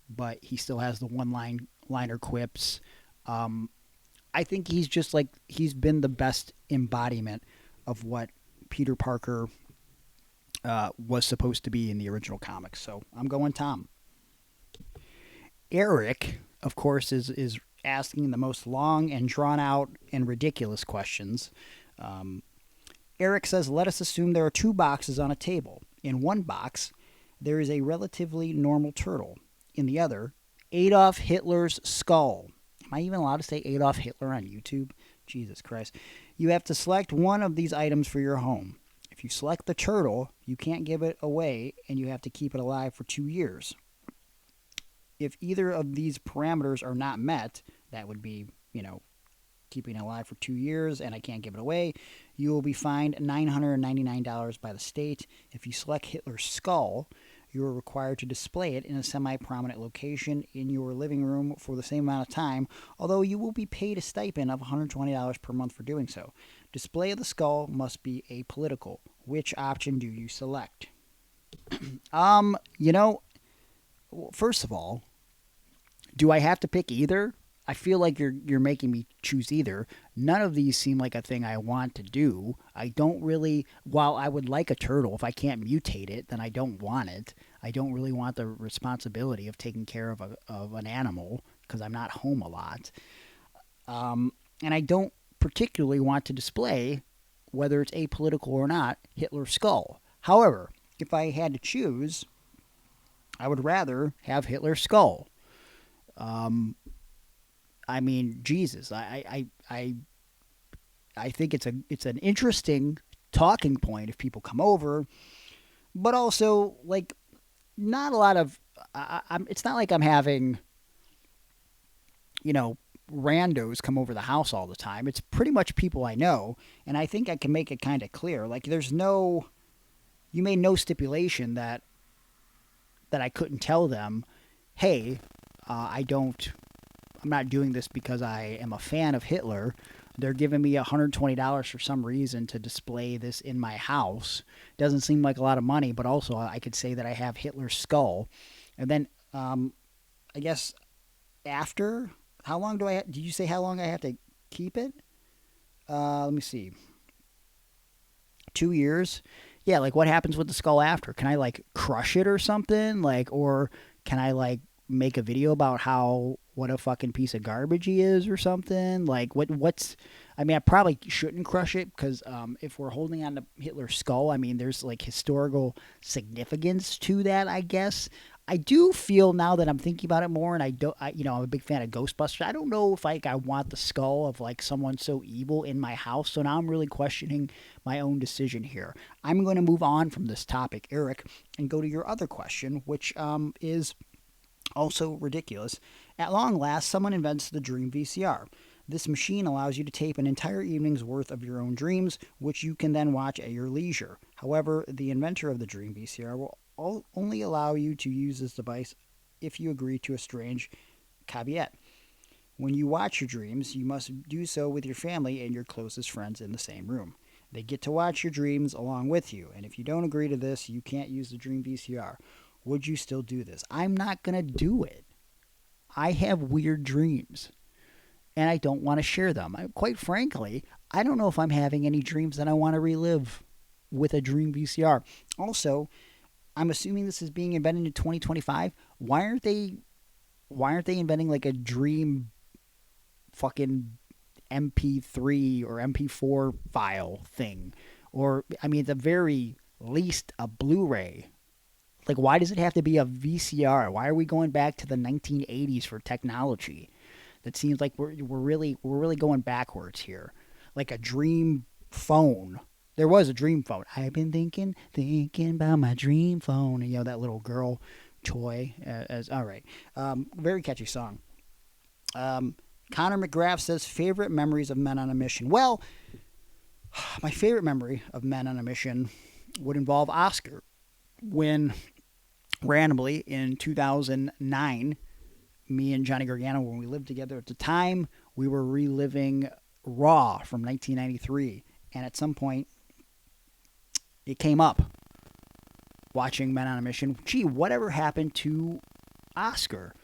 but he still has the one-liner quips. I think he's just he's been the best embodiment of what Peter Parker was supposed to be in the original comics. So I'm going Tom. Eric, of course, is asking the most long and drawn-out and ridiculous questions. Eric says, let us assume there are 2 boxes on a table. In one box, there is a relatively normal turtle. In the other, Adolf Hitler's skull. Am I even allowed to say Adolf Hitler on YouTube? Jesus Christ. You have to select one of these items for your home. If you select the turtle, you can't give it away, and you have to keep it alive for 2 years. If either of these parameters are not met, that would be, keeping it alive for 2 years and I can't give it away, you will be fined $999 by the state. If you select Hitler's skull, you are required to display it in a semi-prominent location in your living room for the same amount of time, although you will be paid a stipend of $120 per month for doing so. Display of the skull must be apolitical. Which option do you select? First of all, do I have to pick either? I feel like you're making me choose either. None of these seem like a thing I want to do. I don't really, while I would like a turtle, if I can't mutate it, then I don't want it. I don't really want the responsibility of taking care of an animal because I'm not home a lot. And I don't particularly want to display, whether it's apolitical or not, Hitler's skull. However, if I had to choose, I would rather have Hitler's skull. I mean, Jesus, I I think it's an interesting talking point if people come over, but also like not a lot of. It's not like I'm having, randos come over the house all the time. It's pretty much people I know, and I think I can make it kind of clear. Like you made no stipulation that I couldn't tell them, hey, I'm not doing this because I am a fan of Hitler. They're giving me $120 for some reason to display this in my house. Doesn't seem like a lot of money, but also I could say that I have Hitler's skull. And then I guess after, how long did you say how long I have to keep it? Let me see. 2 years? Yeah, like what happens with the skull after? Can I like crush it or something? Like, or can I like make a video about what a fucking piece of garbage he is or something? Like I mean, I probably shouldn't crush it because if we're holding on to Hitler's skull, I mean, there's like historical significance to that, I guess. I do feel now that I'm thinking about it more, and I'm a big fan of Ghostbusters. I don't know if I want the skull of like someone so evil in my house. So now I'm really questioning my own decision here. I'm going to move on from this topic, Eric, and go to your other question, which is also ridiculous. At long last, someone invents the Dream VCR. This machine allows you to tape an entire evening's worth of your own dreams, which you can then watch at your leisure. However, the inventor of the Dream VCR will only allow you to use this device if you agree to a strange caveat. When you watch your dreams, you must do so with your family and your closest friends in the same room. They get to watch your dreams along with you, and if you don't agree to this, you can't use the Dream VCR. Would you still do this? I'm not going to do it. I have weird dreams, and I don't want to share them. Quite frankly, I don't know if I'm having any dreams that I want to relive with a Dream VCR. Also, I'm assuming this is being invented in 2025. Why aren't they inventing like a Dream fucking MP3 or MP4 file thing? Or, I mean, at the very least, a Blu-ray. Like, why does it have to be a VCR? Why are we going back to the 1980s for technology? That seems like we're really going backwards here. Like a Dream phone. There was a Dream phone. I've been thinking about my Dream phone. That little girl toy. All right. Very catchy song. Connor McGrath says, favorite memories of Men on a Mission. Well, my favorite memory of Men on a Mission would involve Oscar. When randomly in 2009, me and Johnny Gargano, when we lived together at the time, we were reliving Raw from 1993. And at some point, it came up watching Men on a Mission. Gee, whatever happened to Oscar?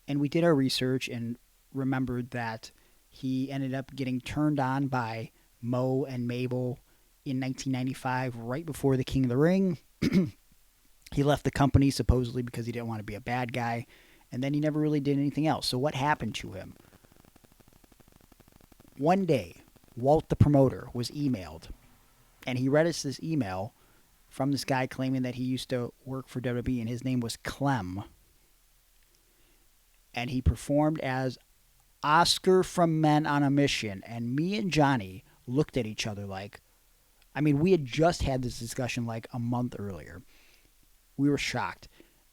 And we did our research and remembered that he ended up getting turned on by Mo and Mabel in 1995, right before the King of the Ring. He left the company supposedly because he didn't want to be a bad guy, and then he never really did anything else. So what happened to him? One day, Walt the promoter was emailed, and he read us this email from this guy claiming that he used to work for WWE, and his name was Clem. And he performed as Oscar from Men on a Mission, and me and Johnny looked at each other like, I mean, we had just had this discussion like a month earlier. We were shocked.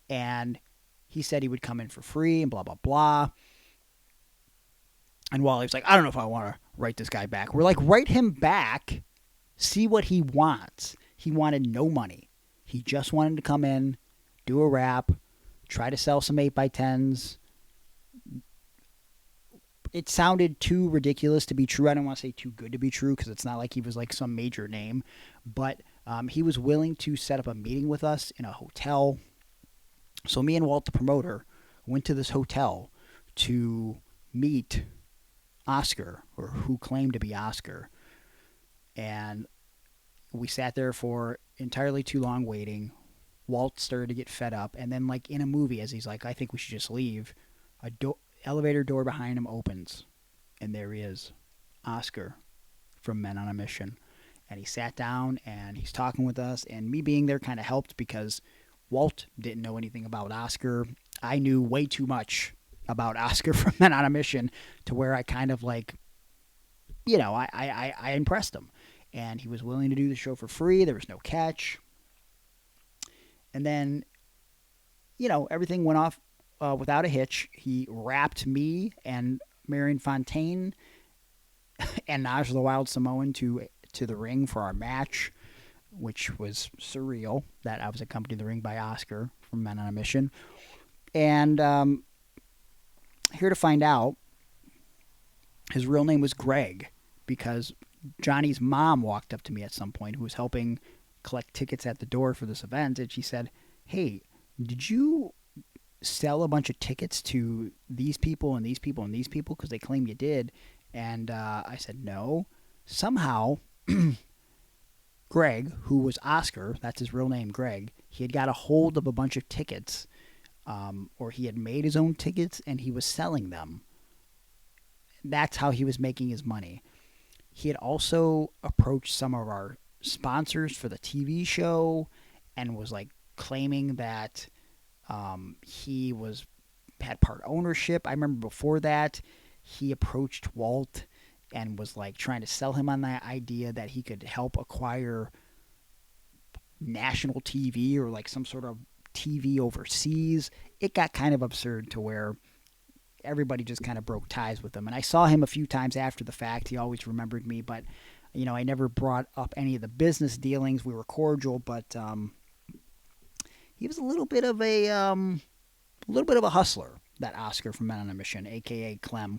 And he said he would come in for free and blah, blah, blah. And Wally was like, I don't know if I want to write this guy back. We're like, write him back. See what he wants. He wanted no money. He just wanted to come in, do a rap, try to sell some 8x10s. It sounded too ridiculous to be true. I don't want to say too good to be true because it's not like he was like some major name. But he was willing to set up a meeting with us in a hotel. So me and Walt, the promoter, went to this hotel to meet Oscar, or who claimed to be Oscar. And we sat there for entirely too long waiting. Walt started to get fed up. And then like in a movie, as he's like, I think we should just leave, elevator door behind him opens. And there he is, Oscar from Men on a Mission. And he sat down and he's talking with us. And me being there kind of helped because Walt didn't know anything about Oscar. I knew way too much about Oscar from Men on a Mission to where I kind of like I impressed him. And he was willing to do the show for free. There was no catch. And then, everything went off without a hitch. He wrapped me and Marion Fontaine and Naj the Wild Samoan to the ring for our match, which was surreal. That I was accompanied to the ring by Oscar from Men on a Mission. And here to find out, his real name was Greg, because Johnny's mom walked up to me at some point, who was helping collect tickets at the door for this event, and she said, "Hey, did you sell a bunch of tickets to these people and these people and these people? Because they claim you did." And I said, "No." Somehow, Greg, who was Oscar, that's his real name, Greg, he had got a hold of a bunch of tickets, or he had made his own tickets, and he was selling them. That's how he was making his money. He had also approached some of our sponsors for the TV show and was like claiming that he had part ownership. I remember before that he approached Walt and was like trying to sell him on that idea that he could help acquire national TV or like some sort of TV overseas. It got kind of absurd to where everybody just kind of broke ties with him. And I saw him a few times after the fact. He always remembered me, but I never brought up any of the business dealings. We were cordial, but he was a little bit of a hustler, that Oscar from Men on a Mission, aka Clem,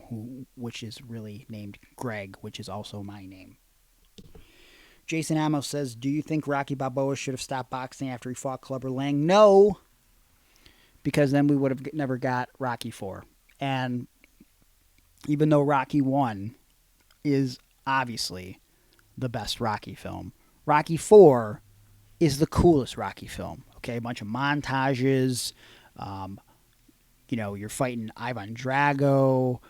which is really named Greg, which is also my name. Jason Amos says, "Do you think Rocky Balboa should have stopped boxing after he fought Clubber Lang?" No, because then we would have never got Rocky IV. And even though Rocky 1 is obviously the best Rocky film, Rocky 4 is the coolest Rocky film. Okay, a bunch of montages. You're fighting Ivan Drago.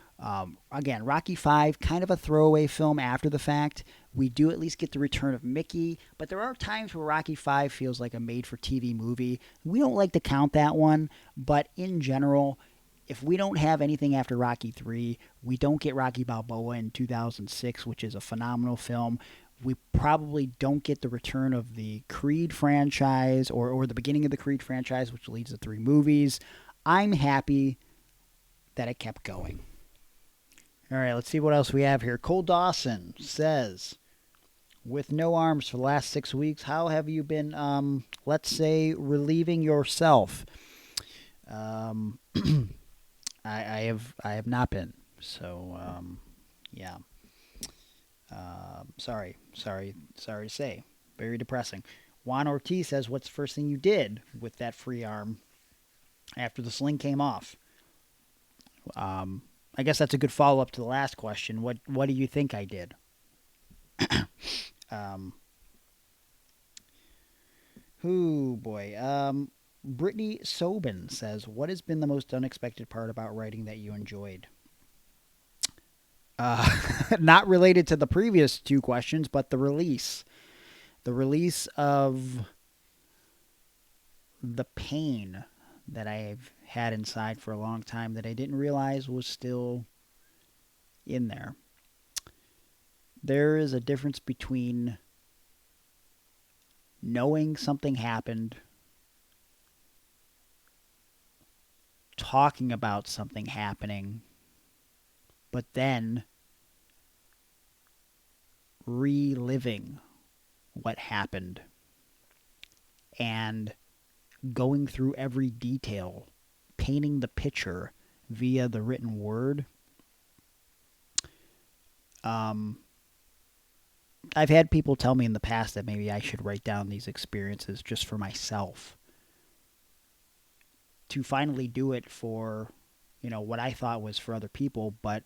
Again, Rocky 5, kind of a throwaway film after the fact. We do at least get the return of Mickey, but there are times where Rocky 5 feels like a made-for-TV movie. We don't like to count that one, but in general, if we don't have anything after Rocky 3, we don't get Rocky Balboa in 2006, which is a phenomenal film. We probably don't get the return of the Creed franchise or the beginning of the Creed franchise, which leads to 3 movies. I'm happy that it kept going. All right, let's see what else we have here. Cole Dawson says, "With no arms for the last 6 weeks, how have you been, let's say, relieving yourself?" I have not been. So, yeah. Sorry to say. Very depressing. Juan Ortiz says, "What's the first thing you did with that free arm after the sling came off?" I guess that's a good follow-up to the last question. What do you think I did? Oh, boy. Brittany Sobin says, "What has been the most unexpected part about writing that you enjoyed?" Not related to the previous 2 questions, but the release. The release of the pain that I've had inside for a long time that I didn't realize was still in there. There is a difference between knowing something happened, talking about something happening, but then reliving what happened and going through every detail, painting the picture via the written word. I've had people tell me in the past that maybe I should write down these experiences just for myself. To finally do it for, what I thought was for other people, but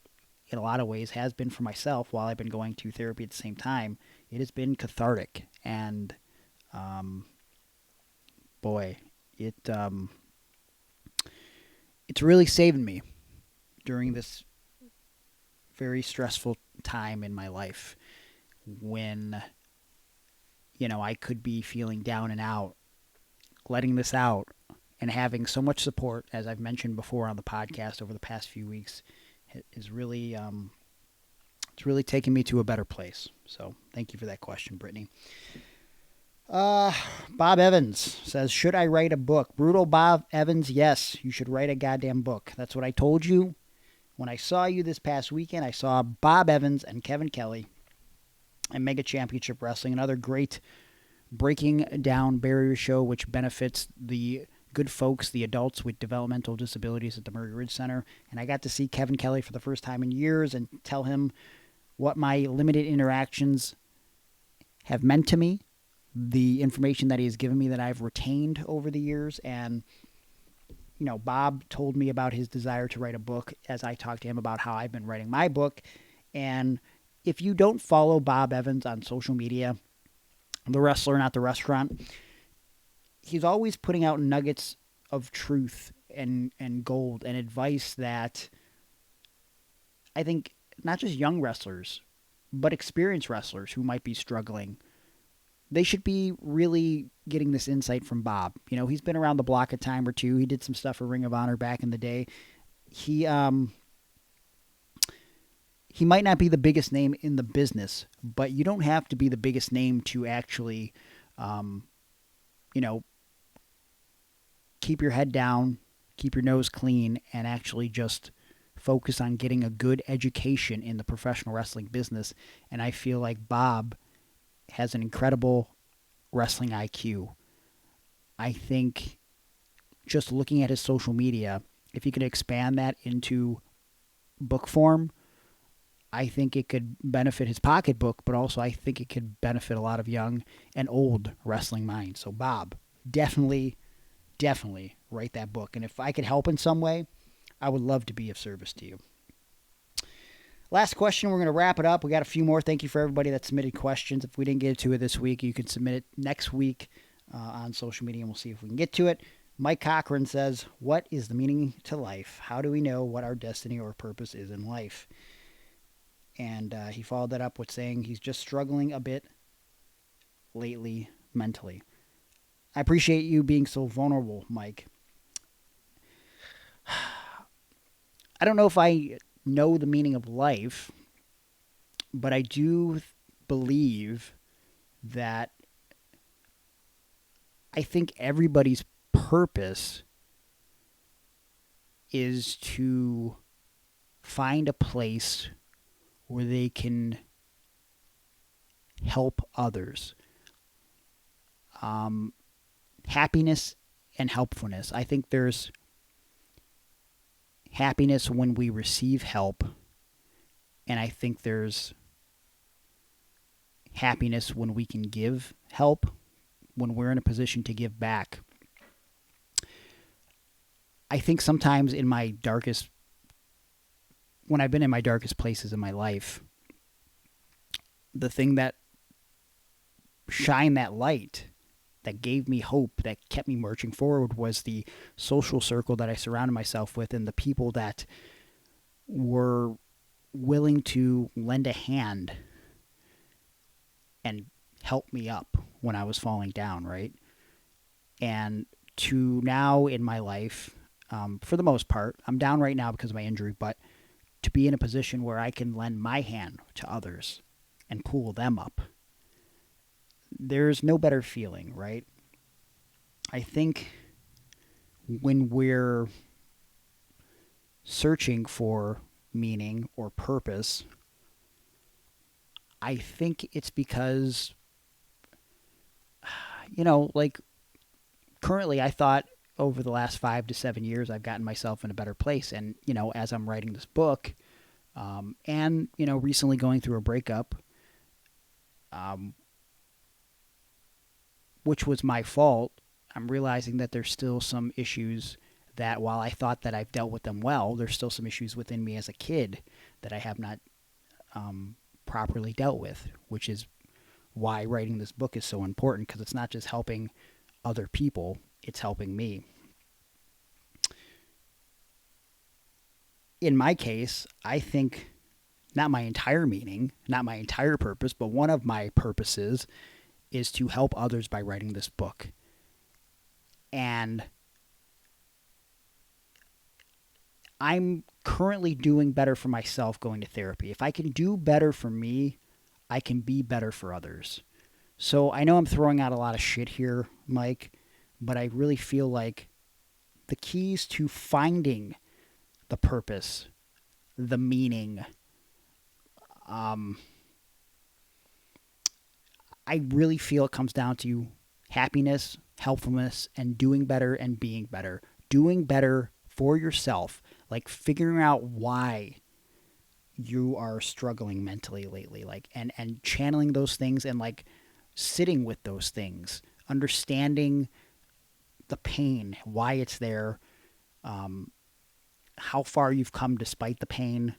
in a lot of ways has been for myself while I've been going to therapy at the same time. It has been cathartic. And, boy, it's really saving me during this very stressful time in my life when, I could be feeling down and out. Letting this out and having so much support, as I've mentioned before on the podcast over the past few weeks, is really, It's really taken me to a better place. So thank you for that question, Brittany. Bob Evans says, should I write a book? Brutal Bob Evans, yes, you should write a goddamn book. That's what I told you. When I saw you this past weekend, I saw Bob Evans and Kevin Kelly and Mega Championship Wrestling, another great breaking down barrier show which benefits the good folks, the adults with developmental disabilities at the Murray Ridge Center. And I got to see Kevin Kelly for the first time in years and tell him what my limited interactions have meant to me, the information that he has given me that I've retained over the years. And, you know, Bob told me about his desire to write a book as I talked to him about how I've been writing my book. And if you don't follow Bob Evans on social media, the wrestler, not the restaurant, he's always putting out nuggets of truth and gold and advice that I think not just young wrestlers, but experienced wrestlers who might be struggling, they should be really getting this insight from Bob. You know, he's been around the block a time or two. He did some stuff for Ring of Honor back in the day. He might not be the biggest name in the business, but you don't have to be the biggest name to actually, you know, keep your head down, keep your nose clean, and actually just focus on getting a good education in the professional wrestling business. And I feel like Bob has an incredible wrestling IQ. I think just looking at his social media, if he could expand that into book form, I think it could benefit his pocketbook, but also I think it could benefit a lot of young and old wrestling minds. So Bob, definitely write that book. And if I could help in some way, I would love to be of service to you. Last question, we're going to wrap it up. We got a few more. Thank you for everybody that submitted questions. If we didn't get to it this week, you can submit it next week on social media, and we'll see if we can get to it. Mike Cochran says, what is the meaning to life? How do we know what our destiny or purpose is in life? And he followed that up with saying he's just struggling a bit lately mentally. I appreciate you being so vulnerable, Mike. I don't know if I know the meaning of life, but I do believe that I think everybody's purpose is to find a place where they can help others. Happiness and helpfulness. I think there's happiness when we receive help, and I think there's happiness when we can give help, when we're in a position to give back. I think sometimes when I've been in my darkest places in my life, the thing that shined that light, that gave me hope, that kept me marching forward, was the social circle that I surrounded myself with and the people that were willing to lend a hand and help me up when I was falling down, right? And to now in my life, for the most part, I'm down right now because of my injury, but to be in a position where I can lend my hand to others and pull them up, there's no better feeling, right? I think when we're searching for meaning or purpose, I think it's because, you know, like currently I thought over the last 5 to 7 years I've gotten myself in a better place. And, you know, as I'm writing this book, and, you know, recently going through a breakup, which was my fault, I'm realizing that there's still some issues that, while I thought that I've dealt with them well, there's still some issues within me as a kid that I have not properly dealt with, which is why writing this book is so important, because it's not just helping other people, it's helping me. In my case, I think not my entire meaning, not my entire purpose, but one of my purposes is to help others by writing this book. And I'm currently doing better for myself going to therapy. If I can do better for me, I can be better for others. So I know I'm throwing out a lot of shit here, Mike, but I really feel like the keys to finding the purpose, the meaning, I really feel it comes down to happiness, helpfulness, and doing better and being better. Doing better for yourself, like figuring out why you are struggling mentally lately, like and channeling those things and like sitting with those things, understanding the pain, why it's there, how far you've come despite the pain,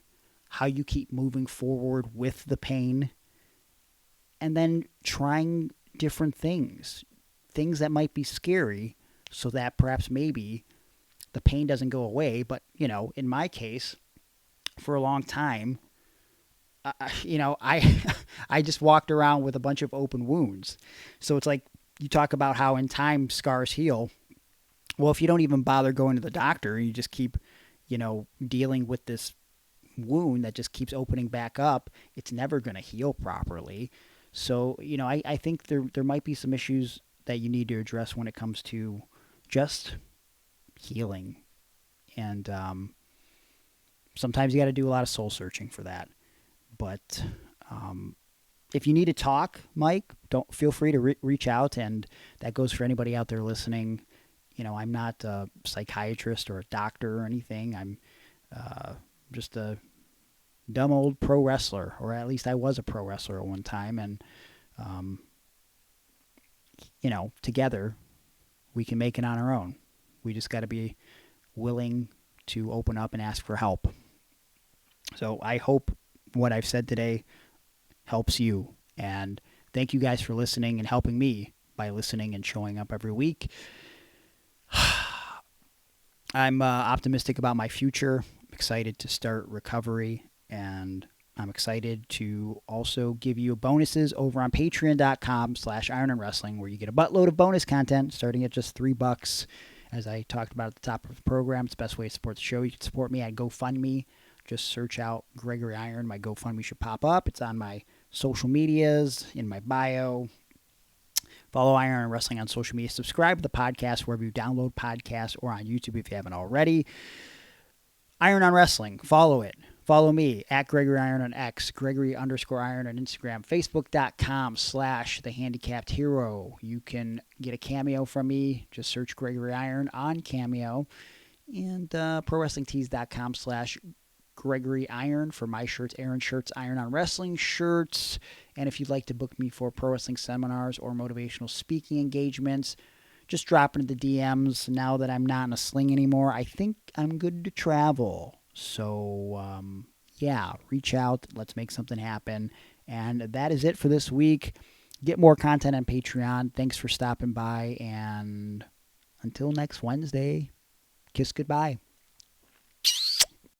how you keep moving forward with the pain, and then trying different things that might be scary, so that perhaps maybe the pain doesn't go away. But, you know, in my case, for a long time, I just walked around with a bunch of open wounds. So it's like you talk about how in time scars heal. Well, if you don't even bother going to the doctor, you just keep, dealing with this wound that just keeps opening back up, it's never going to heal properly. So, I think there might be some issues that you need to address when it comes to just healing. And sometimes you got to do a lot of soul searching for that. But if you need to talk, Mike, don't feel free to reach out. And that goes for anybody out there listening. I'm not a psychiatrist or a doctor or anything. I'm just a dumb old pro wrestler, or at least I was a pro wrestler at one time. And, together we can make it on our own. We just got to be willing to open up and ask for help. So I hope what I've said today helps you. And thank you guys for listening and helping me by listening and showing up every week. I'm optimistic about my future. I'm excited to start recovery, and I'm excited to also give you bonuses over on patreon.com/ironandwrestling, where you get a buttload of bonus content starting at just $3. As I talked about at the top of the program, it's the best way to support the show. You can support me at GoFundMe. Just search out Gregory Iron. My GoFundMe should pop up. It's on my social medias, in my bio. Follow Iron and Wrestling on social media. Subscribe to the podcast wherever you download podcasts, or on YouTube if you haven't already. Iron on Wrestling. Follow it. Follow me at Gregory Iron on X, Gregory_Iron on Instagram, Facebook.com/TheHandicappedHero. You can get a cameo from me. Just search Gregory Iron on Cameo. And ProWrestlingTees.com/Gregory Iron for my shirts, Aaron shirts, Iron on Wrestling shirts. And if you'd like to book me for pro wrestling seminars or motivational speaking engagements, just drop into the DMs. Now that I'm not in a sling anymore, I think I'm good to travel. So, reach out. Let's make something happen. And that is it for this week. Get more content on Patreon. Thanks for stopping by. And until next Wednesday, kiss goodbye.